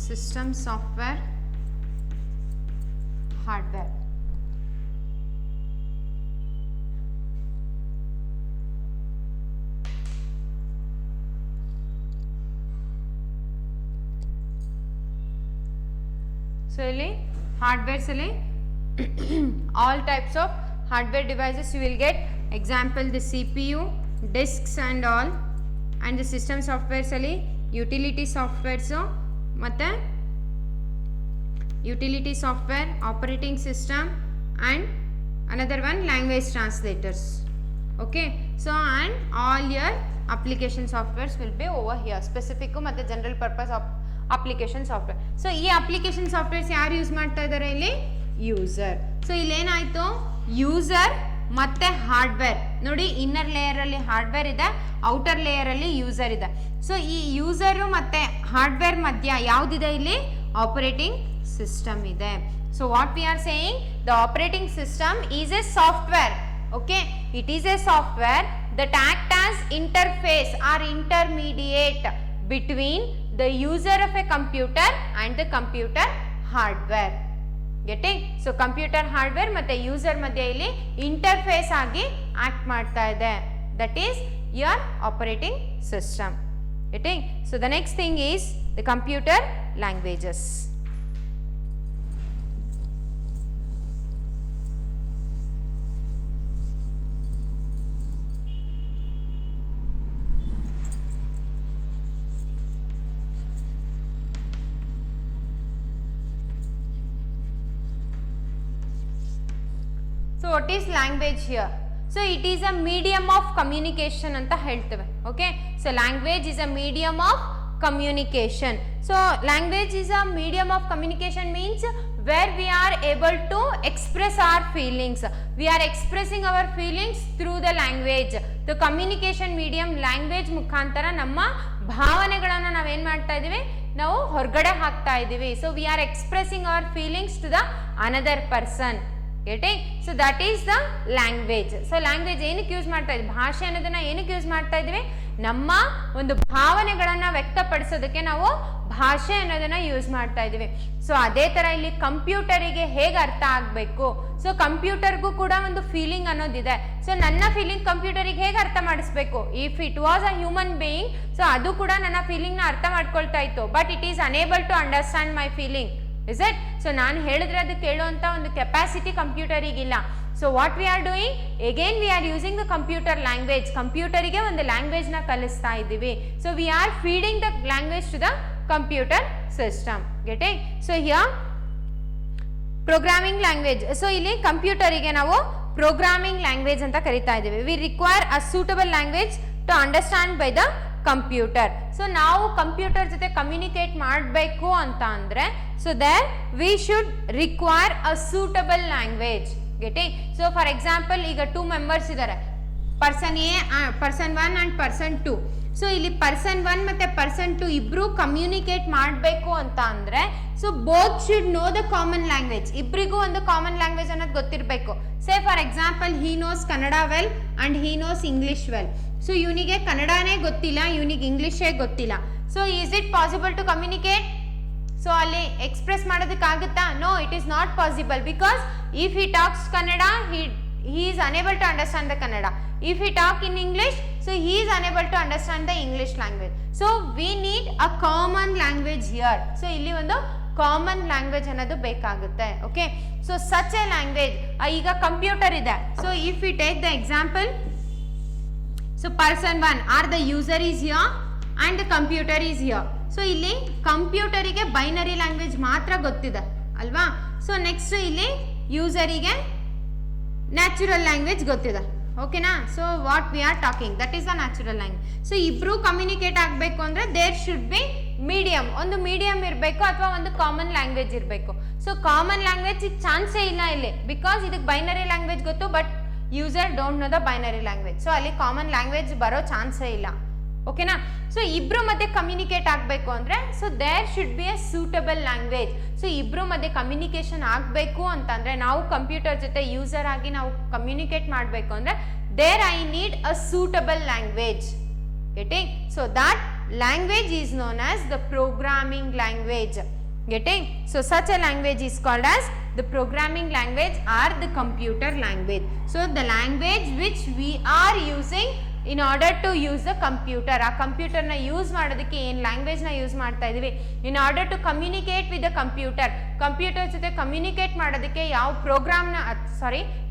system software, hardware. So ಇಲ್ಲಿ hardwares ಅಲ್ಲಿ all types of hardware devices you will get. Example, the CPU, disks and all, and the system softwares ಅಲ್ಲಿ utility softwares ಮತ್ತೆ utility software, operating system and another one language translators. Okay, so and all your application softwares will be over here. Specific ಮತ್ತೆ general purpose of application software. So ಈ application softwares ಯಾರು use ಮಾಡ್ತಾ ಇದ್ದಾರೆ ಇಲ್ಲಿ? User. So ಇಲ್ಲಿ ಏನಾಯ್ತು, user ಮತ್ತೆ hardware ನೋಡಿ, ಇನ್ನರ್ ಲೇಯರ್ ಅಲ್ಲಿ ಹಾರ್ಡ್ವೇರ್ ಇದೆ, ಔಟರ್ ಲೇಯರ್ ಅಲ್ಲಿ ಯೂಸರ್ ಇದೆ. ಸೊ ಈ ಯೂಸರು ಮತ್ತೆ ಹಾರ್ಡ್ವೇರ್ ಮಧ್ಯ ಯಾವ್ದಿದೆ ಇಲ್ಲಿ? ಆಪರೇಟಿಂಗ್ ಸಿಸ್ಟಮ್ ಇದೆ. So what we are saying, the operating system is a software. Okay, it is a software that act as interface or intermediate between the user of a computer and the computer hardware. Getting. So computer hardware ಮತ್ತೆ user ಮಧ್ಯೆ ಇಲ್ಲಿ interface ಆಗಿ act ಮಾಡ್ತಾ ಇದೆ. That is your operating system. Getting. So the next thing is the computer languages. So what is language here? So it is a medium of communication anta helteve. Okay, so language is a medium of communication. So language is a medium of communication means where we are able to express our feelings. We are expressing our feelings through the language. The communication medium language ಮುಖಾಂತರ ನಮ್ಮ ಭಾವನೆಗಳನ್ನು ನಾವೇನು ಮಾಡ್ತಾ ಇದ್ದೀವಿ, ನಾವು ಹೊರಗಡೆ ಹಾಕ್ತಾ ಇದ್ದೀವಿ. So we are expressing our feelings to the another person. Getting. So that is the language. So language ಏನಕ್ಕೆ ಯೂಸ್ ಮಾಡ್ತಾ ಇದ್ದೀವಿ, ಭಾಷೆ ಅನ್ನೋದನ್ನ ಏನಕ್ಕೆ ಯೂಸ್ ಮಾಡ್ತಾ ಇದ್ದೀವಿ, ನಮ್ಮ ಒಂದು ಭಾವನೆಗಳನ್ನು ವ್ಯಕ್ತಪಡಿಸೋದಕ್ಕೆ ನಾವು ಭಾಷೆ ಅನ್ನೋದನ್ನ ಯೂಸ್ ಮಾಡ್ತಾ ಇದ್ದೀವಿ. ಸೊ ಅದೇ ಥರ ಇಲ್ಲಿ ಕಂಪ್ಯೂಟರಿಗೆ ಹೇಗೆ ಅರ್ಥ ಆಗಬೇಕು, ಸೊ ಕಂಪ್ಯೂಟರ್ಗೂ ಕೂಡ ಒಂದು ಫೀಲಿಂಗ್ ಅನ್ನೋದಿದೆ. ಸೊ ನನ್ನ ಫೀಲಿಂಗ್ ಕಂಪ್ಯೂಟರಿಗೆ ಹೇಗೆ ಅರ್ಥ ಮಾಡಿಸ್ಬೇಕು, if it was a human being, so ಅದು ಕೂಡ ನನ್ನ ಫೀಲಿಂಗ್ನ ಅರ್ಥ ಮಾಡ್ಕೊಳ್ತಾ ಇತ್ತು, but it is unable to understand my feeling. Is it? So ನಾನು ಹೇಳಿದ್ರೆ ಅದು ಕೇಳುವಂಥ ಒಂದು ಕೆಪಾಸಿಟಿ ಕಂಪ್ಯೂಟರಿಗಿಲ್ಲ. So what we are doing, again we are using the computer language. ಕಂಪ್ಯೂಟರಿಗೆ ಒಂದು ಲ್ಯಾಂಗ್ವೇಜ್ನ ಕಲಿಸ್ತಾ ಇದ್ದೀವಿ. So we are feeding the language to the computer system. Getting? So here programming language. So ಇಲ್ಲಿ ಕಂಪ್ಯೂಟರಿಗೆ ನಾವು ಪ್ರೋಗ್ರಾಮಿಂಗ್ ಲ್ಯಾಂಗ್ವೇಜ್ ಅಂತ ಕರಿತಾ ಇದ್ದೀವಿ. We require a suitable language to understand by the computer. So ನಾವು ಕಂಪ್ಯೂಟರ್ ಜೊತೆ ಕಮ್ಯುನಿಕೇಟ್ ಮಾಡಬೇಕು ಅಂತ ಅಂದರೆ, so there we should require a suitable language. Getting? So for example ಈಗ 2 ಮೆಂಬರ್ಸ್ ಇದ್ದಾರೆ, person A, person 1 and person 2. So ಇಲ್ಲಿ person 1 ಮತ್ತು person 2 ಇಬ್ಬರು ಕಮ್ಯುನಿಕೇಟ್ ಮಾಡಬೇಕು ಅಂತ ಅಂದರೆ, so both should know the common language. ಇಬ್ಬರಿಗೂ ಒಂದು ಕಾಮನ್ ಲ್ಯಾಂಗ್ವೇಜ್ ಅನ್ನೋದು ಗೊತ್ತಿರಬೇಕು. Say for example he knows Kannada well and he knows English well. So ಇವನಿಗೆ ಕನ್ನಡನೇ ಗೊತ್ತಿಲ್ಲ, ಇವನಿಗೆ ಇಂಗ್ಲೀಷೇ ಗೊತ್ತಿಲ್ಲ. So is it possible to communicate? So ಅಲ್ಲಿ ಎಕ್ಸ್ಪ್ರೆಸ್ ಮಾಡೋದಕ್ಕಾಗುತ್ತಾ? No, it is not possible. Because if he talks Kannada, he is unable to understand the Kannada. If he talk in English, so he is unable to understand the English language. So we need a common language here. So ಇಲ್ಲಿ ಒಂದು common language ಅನ್ನೋದು ಬೇಕಾಗುತ್ತೆ. Okay, so such a language, ಈಗ computer ಇದೆ. So if we take the example, so person 1 are the user is here and the computer is here. So ಇಲ್ಲಿ ಕಂಪ್ಯೂಟರಿಗೆ binary language ಮಾತ್ರ ಗೊತ್ತಿದೆ ಅಲ್ವಾ. ಸೊ ನೆಕ್ಸ್ಟ್ ಇಲ್ಲಿ ಯೂಸರಿಗೆ natural language ಗೊತ್ತಿದೆ. ಓಕೆನಾ, so what we are talking that is the natural language. So ಇಬ್ರು communicate ಆಗಬೇಕು ಅಂದರೆ ದೇರ್ ಶುಡ್ ಬಿ ಮೀಡಿಯಂ, ಒಂದು ಮೀಡಿಯಂ ಇರಬೇಕು ಅಥವಾ ಒಂದು ಕಾಮನ್ ಲ್ಯಾಂಗ್ವೇಜ್ ಇರಬೇಕು. ಸೊ ಕಾಮನ್ ಲ್ಯಾಂಗ್ವೇಜ್ ಚಾನ್ಸೇ ಇಲ್ಲ ಇಲ್ಲಿ, ಬಿಕಾಸ್ ಇದಕ್ಕೆ ಬೈನರಿ ಲ್ಯಾಂಗ್ವೇಜ್ ಗೊತ್ತು but user don't know the binary language. So ಅಲ್ಲಿ ಕಾಮನ್ ಲ್ಯಾಂಗ್ವೇಜ್ ಬರೋ ಚಾನ್ಸೇ ಇಲ್ಲ. ಓಕೆನಾ, ಸೊ ಇಬ್ರು ಮಧ್ಯೆ ಕಮ್ಯುನಿಕೇಟ್ ಆಗಬೇಕು ಅಂದರೆ so there should be a suitable language. So ಇಬ್ರು ಮಧ್ಯೆ ಕಮ್ಯುನಿಕೇಶನ್ ಆಗಬೇಕು ಅಂತಂದರೆ, ನಾವು ಕಂಪ್ಯೂಟರ್ ಜೊತೆ ಯೂಸರ್ ಆಗಿ ನಾವು ಕಮ್ಯುನಿಕೇಟ್ ಮಾಡಬೇಕು ಅಂದರೆ there I need a suitable language. Getting? So that language is known as the programming language. Getting? So such a language is called as the programming language or the computer language. So the language which we are using in order to use the computer, ಆ ಕಂಪ್ಯೂಟರ್ನ use ಮಾಡೋದಕ್ಕೆ ಏನು ಲ್ಯಾಂಗ್ವೇಜ್ನ use ಮಾಡ್ತಾ ಇದ್ದೀವಿ, in order to communicate with the computer ಜೊತೆ communicate ಮಾಡೋದಕ್ಕೆ ಯಾವ ಪ್ರೋಗ್ರಾಮ್ನ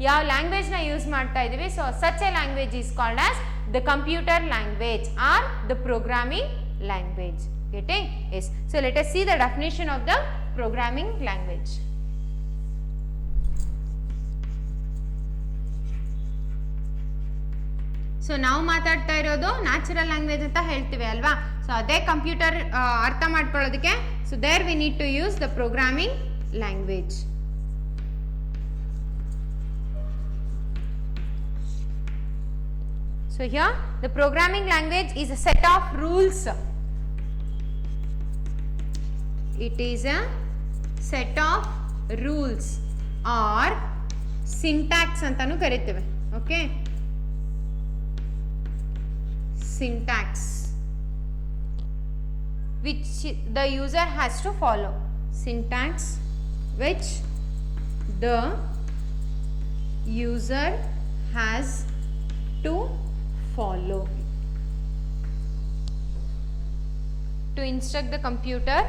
ಯಾವ ಲ್ಯಾಂಗ್ವೇಜ್ನ ಯೂಸ್ ಮಾಡ್ತಾ ಇದ್ದೀವಿ. So such a language is called as the computer language or the programming language. Getting? Yes. So let us see the definition of the programming language. So ನಾವು ಮಾತಾಡ್ತಾ ಇರೋದು ನ್ಯಾಚುರಲ್ ಲ್ಯಾಂಗ್ವೇಜ್ ಅಂತ ಹೇಳ್ತೀವಿ ಅಲ್ವಾ. ಸೊ ಅದೇ computer ಅರ್ಥ ಮಾಡ್ಕೊಳ್ಳೋದಕ್ಕೆ so there we need to use the programming language. So here the programming language is a set of rules. It is a set of rules or syntax ಅಂತನೂ ಕರಿತೇವೆ. Okay, syntax which the user has to follow. Syntax which the user has to follow to instruct the computer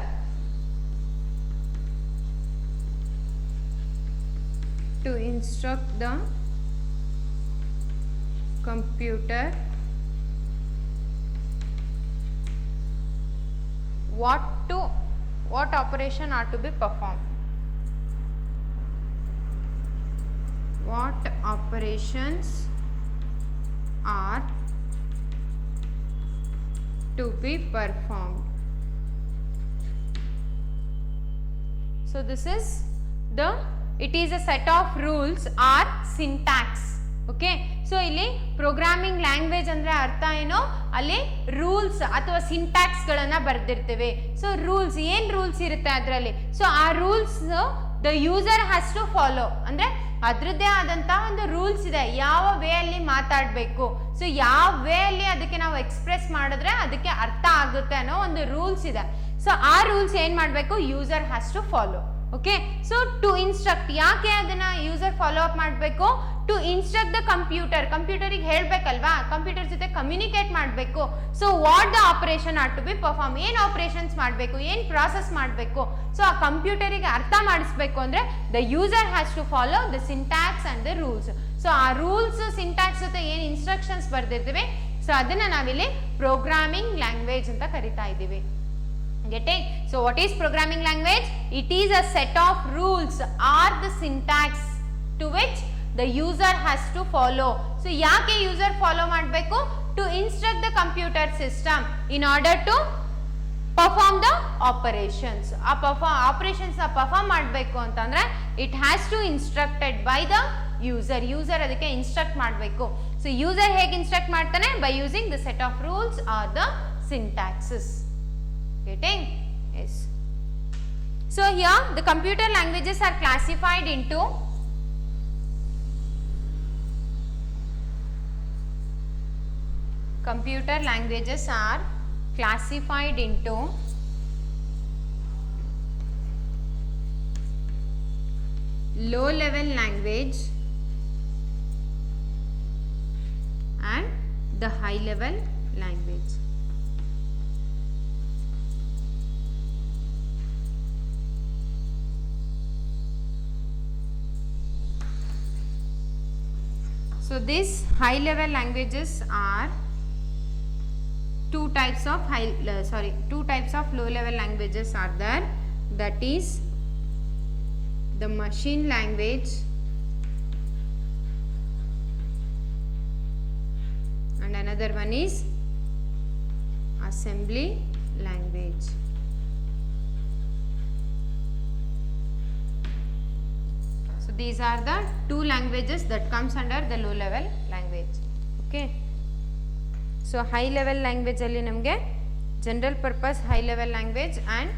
what operation are to be performed. What operations are to be performed. So this is it is a set of rules or syntax. Okay, so ಇಲ್ಲಿ programming language ಅಂದರೆ ಅರ್ಥ ಏನೋ, ಅಲ್ಲಿ rules ಅಥವಾ ಸಿಂಟ್ಯಾಕ್ಸ್ಗಳನ್ನು ಬರೆದಿರ್ತೀವಿ. So rules, ಏನು rules ಇರುತ್ತೆ ಅದರಲ್ಲಿ, ಸೊ ಆ rules the user has to follow, ಅಂದರೆ ಅದರದ್ದೇ ಆದಂಥ ಒಂದು ರೂಲ್ಸ್ ಇದೆ, ಯಾವ ವೇ ಅಲ್ಲಿ ಮಾತಾಡಬೇಕು, ಸೊ ಯಾವ ವೇ ಅಲ್ಲಿ ಅದಕ್ಕೆ ನಾವು ಎಕ್ಸ್ಪ್ರೆಸ್ ಮಾಡಿದ್ರೆ ಅದಕ್ಕೆ ಅರ್ಥ ಆಗುತ್ತೆ ಅನ್ನೋ ಒಂದು ರೂಲ್ಸ್ ಇದೆ. ಸೊ ಆ ರೂಲ್ಸ್ ಏನು ಮಾಡಬೇಕು, user has to follow. Okay, so to instruct, ಯಾಕೆ ಅದನ್ನ ಯೂಸರ್ ಫಾಲೋ ಅಪ್ ಮಾಡಬೇಕು, ಟು ಇನ್ಸ್ಟ್ರಕ್ಟ್ ದ ಕಂಪ್ಯೂಟರಿಗೆ ಹೇಳಬೇಕಲ್ವಾ, ಕಂಪ್ಯೂಟರ್ ಜೊತೆ ಕಮ್ಯುನಿಕೇಟ್ ಮಾಡಬೇಕು. So what the operation are to be perform, ಏನು ಆಪರೇಷನ್ಸ್ ಮಾಡಬೇಕು, ಏನು ಪ್ರಾಸೆಸ್ ಮಾಡಬೇಕು, ಸೊ ಆ ಕಂಪ್ಯೂಟರಿಗೆ ಅರ್ಥ ಮಾಡಿಸ್ಬೇಕು ಅಂದರೆ the user has to follow the syntax and the rules. So ಆ ರೂಲ್ಸ್ ಸಿಂಟ್ಯಾಕ್ಸ್ ಜೊತೆ ಏನು ಇನ್ಸ್ಟ್ರಕ್ಷನ್ಸ್ ಬರ್ದಿರ್ತೀವಿ, ಸೊ ಅದನ್ನು ನಾವಿಲ್ಲಿ ಪ್ರೋಗ್ರಾಮಿಂಗ್ ಲ್ಯಾಂಗ್ವೇಜ್ ಅಂತ ಕರಿತಾ ಇದ್ದೀವಿ. Getting? So what is programming language? It is a set of rules or the syntax to which the user has to follow. So ಯಾಕೆ user follow ಮಾಡಬೇಕು, to instruct the computer system in order to perform the operations. operations perform ಮಾಡಬೇಕು ಅಂತಂದ್ರೆ it has to instructed by the user ಅದಕ್ಕೆ instruct ಮಾಡಬೇಕು. So user ಹೇಗೆ instruct ಮಾಡ್ತಾನೆ, by using the set of rules or the syntaxes. Getting? Yes. So here the computer languages are classified into low level language and the high level language. So these high level languages are two types of low level languages are there, that is the machine language and another one is assembly language. So these are the two languages that comes under the low level language. Okay. So high level language alli namge general purpose high level language and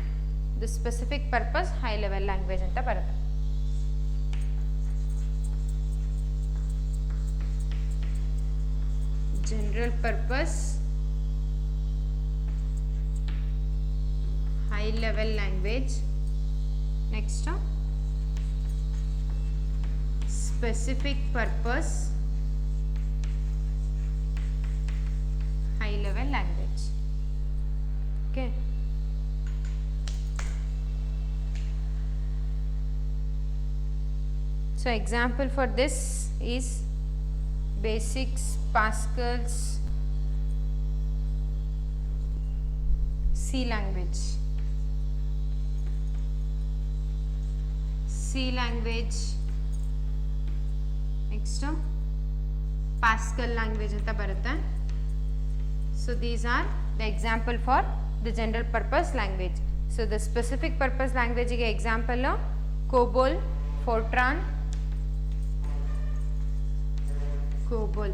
the specific purpose high level language anta barutte. General purpose high level language. Next specific purpose high level language. Okay. So example for this is basics, Pascal's C language. C language. Next Pascal language anta barutte. So these are the example for the general purpose language. So the specific purpose language ಗೆ example COBOL, Fortran, COBOL.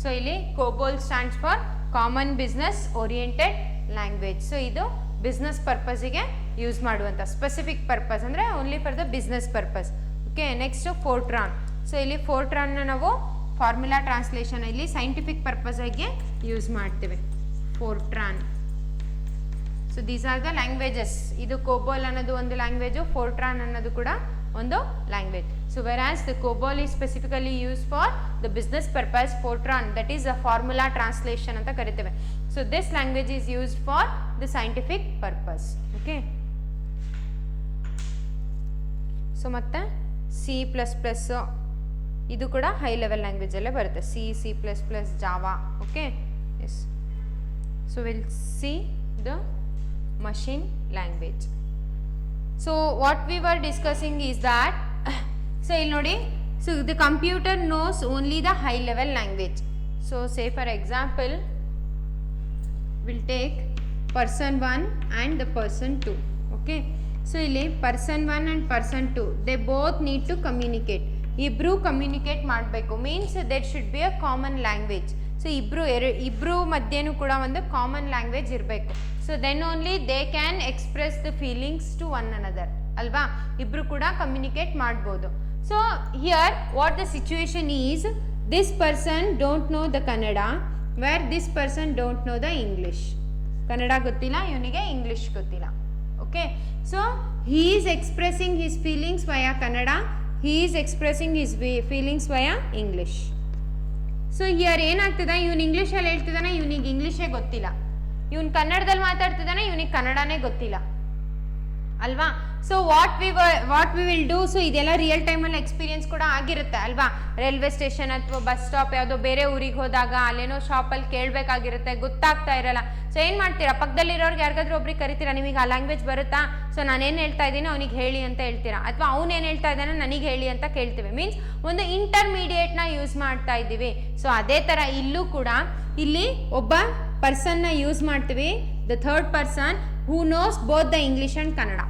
So ಇಲ್ಲಿ COBOL stands for Common Business Oriented Language. So ಇದು business purpose ಗೆ use ಮಾಡುವಂತ specific purpose ಅಂದ್ರೆ only for the business purpose. Okay, next Fortran. So ಇಲ್ಲಿ Fortran ನ ನಾವು formula translation ಇಲ್ಲಿ ಸೈಂಟಿಫಿಕ್ ಪರ್ಪಸ್ ಆಗಿ ಯೂಸ್ ಮಾಡ್ತೇವೆ Fortran. So these are the languages. ಇದು COBOL ಅನ್ನೋದು ಒಂದು ಲ್ಯಾಂಗ್ವೇಜು, Fortran ಅನ್ನೋದು ಕೂಡ ಒಂದು language. So whereas the COBOL is specifically used for the business purpose, Fortran that is a formula translation ಅಂತ ಕರಿತೇವೆ. So this language is used for the scientific purpose. Okay. So ಮತ್ತೆ C++ ಇದು ಕೂಡ high level language ಅಲ್ಲೇ ಬರುತ್ತೆ. C++, Java. Okay, yes. So we'll see the machine language. So what we were discussing is that so ಇಲ್ಲಿ ನೋಡಿ, so the computer knows only the high level language. So say for example we'll take person 1 and the person 2. Okay, so ಇಲ್ಲಿ person 1 and person 2 they both need to communicate. ಇಬ್ರು communicate ಮಾಡಬೇಕು, means there should be a common language. So ಇಬ್ರು ಮಧ್ಯೆನೂ ಕೂಡ ಒಂದು common language ಇರಬೇಕು. So then only they can express the feelings to one another ಅಲ್ವಾ. ಇಬ್ರು ಕೂಡ ಕಮ್ಯುನಿಕೇಟ್ ಮಾಡ್ಬೋದು. So here what the situation is, this person don't know the Kannada, where this person don't know the English. Kannada ಗೊತ್ತಿಲ್ಲ ಇವನಿಗೆ, English ಗೊತ್ತಿಲ್ಲ. Okay, so he is expressing his feelings via Kannada, he is expressing his feelings via English. So here ಏನಾಗ್ತದೆ, ಇವನು ಇಂಗ್ಲೀಷಲ್ಲಿ ಹೇಳ್ತಿದ್ದಾನೆ, ಇವನಿಗೆ ಇಂಗ್ಲೀಷೇ ಗೊತ್ತಿಲ್ಲ. ಇವನು ಕನ್ನಡದಲ್ಲಿ ಮಾತಾಡ್ತಿದ್ದಾನೆ, ಇವನಿಗೆ ಕನ್ನಡನೇ ಗೊತ್ತಿಲ್ಲ ಅಲ್ವಾ. So what we will do, so ಇದೆಲ್ಲ ರಿಯಲ್ ಟೈಮಲ್ಲಿ ಎಕ್ಸ್ಪೀರಿಯನ್ಸ್ ಕೂಡ ಆಗಿರುತ್ತೆ ಅಲ್ವಾ. ರೈಲ್ವೆ ಸ್ಟೇಷನ್ ಅಥವಾ ಬಸ್ ಸ್ಟಾಪ್ ಯಾವುದೋ ಬೇರೆ ಊರಿಗೆ ಹೋದಾಗ ಅಲ್ಲೇನೋ ಶಾಪಲ್ಲಿ ಕೇಳಬೇಕಾಗಿರುತ್ತೆ, ಗೊತ್ತಾಗ್ತಾ ಇರಲ್ಲ. ಸೊ ಏನು ಮಾಡ್ತೀರಾ, ಪಕ್ಕದಲ್ಲಿರೋರ್ಗೆ ಯಾರಿಗಾದ್ರೂ ಒಬ್ರಿಗೆ ಕರಿತೀರಾ, ನಿಮಗೆ ಆ ಲ್ಯಾಂಗ್ವೇಜ್ ಬರುತ್ತಾ, ಸೊ ನಾನೇನು ಹೇಳ್ತಾ ಇದ್ದೀನಿ ಅವನಿಗೆ ಹೇಳಿ ಅಂತ ಹೇಳ್ತೀರಾ, ಅಥವಾ ಅವನೇನು ಹೇಳ್ತಾ ಇದ್ದಾನೆ ನನಗೆ ಹೇಳಿ ಅಂತ ಕೇಳ್ತೀವಿ. ಮೀನ್ಸ್ ಒಂದು ಇಂಟರ್ಮೀಡಿಯೇಟ್ನ ಯೂಸ್ ಮಾಡ್ತಾ ಇದ್ದೀವಿ. ಸೊ ಅದೇ ಥರ ಇಲ್ಲೂ ಕೂಡ ಇಲ್ಲಿ ಒಬ್ಬ ಪರ್ಸನ್ನ ಯೂಸ್ ಮಾಡ್ತೀವಿ, the third person who knows both the English and Kannada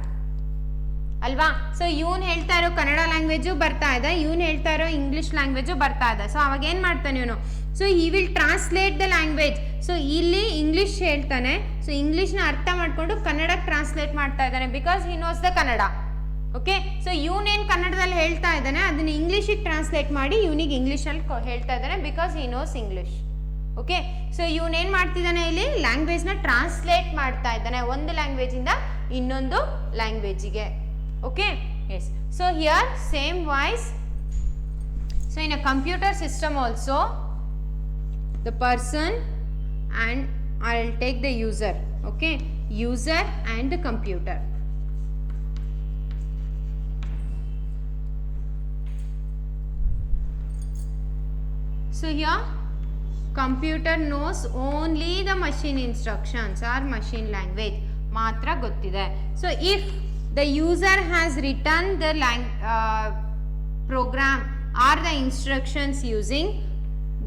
ಅಲ್ವಾ. ಸೊ ಇವನು ಹೇಳ್ತಾ ಇರೋ ಕನ್ನಡ ಲ್ಯಾಂಗ್ವೇಜು ಬರ್ತಾ ಇದೆ, ಇವನು ಹೇಳ್ತಾ ಇರೋ ಇಂಗ್ಲೀಷ್ ಲ್ಯಾಂಗ್ವೇಜು ಬರ್ತಾ ಇದೆ. ಸೊ ಅವಾಗ ಏನು ಮಾಡ್ತಾನೆ ಇವನು, ಸೊ ಈ will translate the language. So ಇಲ್ಲಿ ಇಂಗ್ಲೀಷ್ ಹೇಳ್ತಾನೆ, ಸೊ ಇಂಗ್ಲೀಷ್ನ ಅರ್ಥ ಮಾಡಿಕೊಂಡು ಕನ್ನಡಕ್ಕೆ ಟ್ರಾನ್ಸ್ಲೇಟ್ ಮಾಡ್ತಾ ಇದ್ದಾನೆ, because he knows the Kannada. Okay, so ಇವನೇನು ಕನ್ನಡದಲ್ಲಿ ಹೇಳ್ತಾ ಇದ್ದಾನೆ ಅದನ್ನು ಇಂಗ್ಲೀಷಿಗೆ ಟ್ರಾನ್ಸ್ಲೇಟ್ ಮಾಡಿ ಇವನಿಗೆ ಇಂಗ್ಲೀಷಲ್ಲಿ ಹೇಳ್ತಾ ಇದ್ದಾನೆ, because he knows English. Okay, so ಇವನೇನು ಮಾಡ್ತಿದ್ದಾನೆ, ಇಲ್ಲಿ ಲ್ಯಾಂಗ್ವೇಜ್ನ ಟ್ರಾನ್ಸ್ಲೇಟ್ ಮಾಡ್ತಾ ಇದ್ದಾನೆ ಒಂದು ಲ್ಯಾಂಗ್ವೇಜಿಂದ ಇನ್ನೊಂದು ಲ್ಯಾಂಗ್ವೇಜಿಗೆ. Okay, yes. So here same voice. So in a computer system also the person and I'll take the user. Okay, user and the computer. So here computer knows only the machine instructions or machine language ಮಾತ್ರ ಗೊತ್ತಿದೆ. So if the user has written the program or the instructions using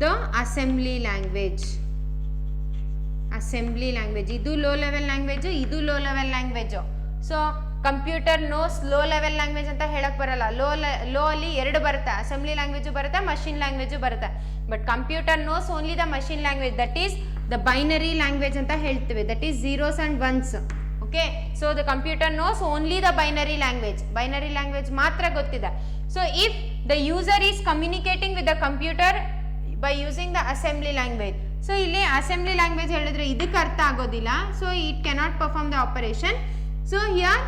the assembly language, ಇದು low level language, ಇದು low level language. So computer knows low level language ಅಂತ ಹೇಳಕ್ ಬರಲ್ಲ. low ಅಲ್ಲಿ ಎರಡು ಬರುತ್ತೆ, assembly language ಬರುತ್ತೆ, machine language ಬರುತ್ತೆ. But computer knows only the machine language, that is the binary language ಅಂತ ಹೇಳ್ತೀವಿ, that is zeros and ones. Okay, so the computer knows only the binary language ಮಾತ್ರ ಗೊತ್ತಿದೆ. So if the user is communicating with the computer by using the assembly language, so ಇಲ್ಲಿ assembly language ಹೇಳಿದ್ರೆ ಇದಕ್ಕೆ ಅರ್ಥ ಆಗೋದಿಲ್ಲ, so it cannot perform the operation. So here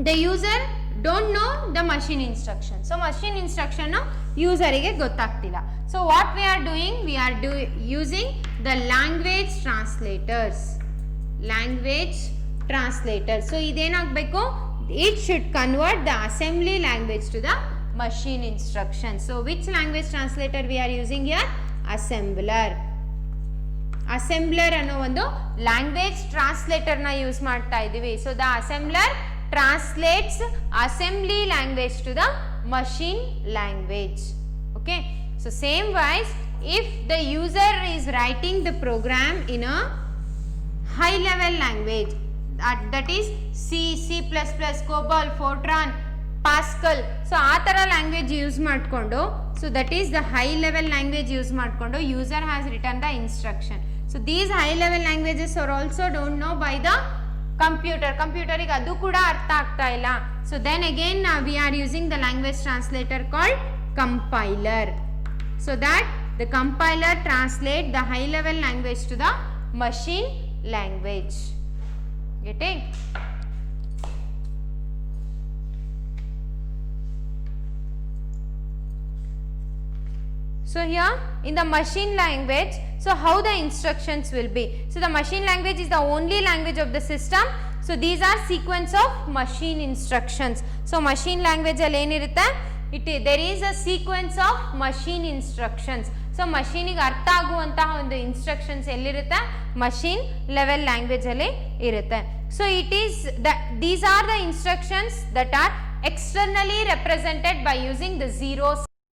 the user don't know the machine instruction, so machine instruction user ಗೆ ಗೊತ್ತಾಗ್ತಿಲ್ಲ. So what we are doing, we are using the language translators. So ಇದೇನಾಗಬೇಕು, it should convert the assembly language to the machine instruction. So which language translator we are using here? Assembler ಅನ್ನೋ ಒಂದು language translator ನ use ಮಾಡ್ತಾ ಇದ್ದೀವಿ. So the assembler translates assembly language to the machine language. Okay, so same wise, if the user is writing the program in a high level language, that is C, C++, COBOL, Fortran, Pascal, so ಆ ಥರ language use ಮಾಡಿಕೊಂಡು, so that is the high level language use ಮಾಡಿಕೊಂಡು user has written the instruction. So these high level languages are also don't know by the ಕಂಪ್ಯೂಟರಿಗೆ ಅದು ಕೂಡ ಅರ್ಥ ಆಗ್ತಾ ಇಲ್ಲ. So then again we are using the language translator called compiler, so that the compiler translate the high level language to the machine language. Getting? So here in the machine language, so how the instructions will be. So the machine language is the only language of the system. So these are sequence of machine instructions. So machine language alli enirutte, there is a sequence of machine instructions. So machine ಗೆ ಅರ್ಥ ಆಗುವಂತಹ ಒಂದು instructions ಎಲ್ಲಿರುತ್ತೆ, machine level language ಅಲ್ಲಿ ಇರುತ್ತೆ. So these are the instructions that are externally represented by using the zeros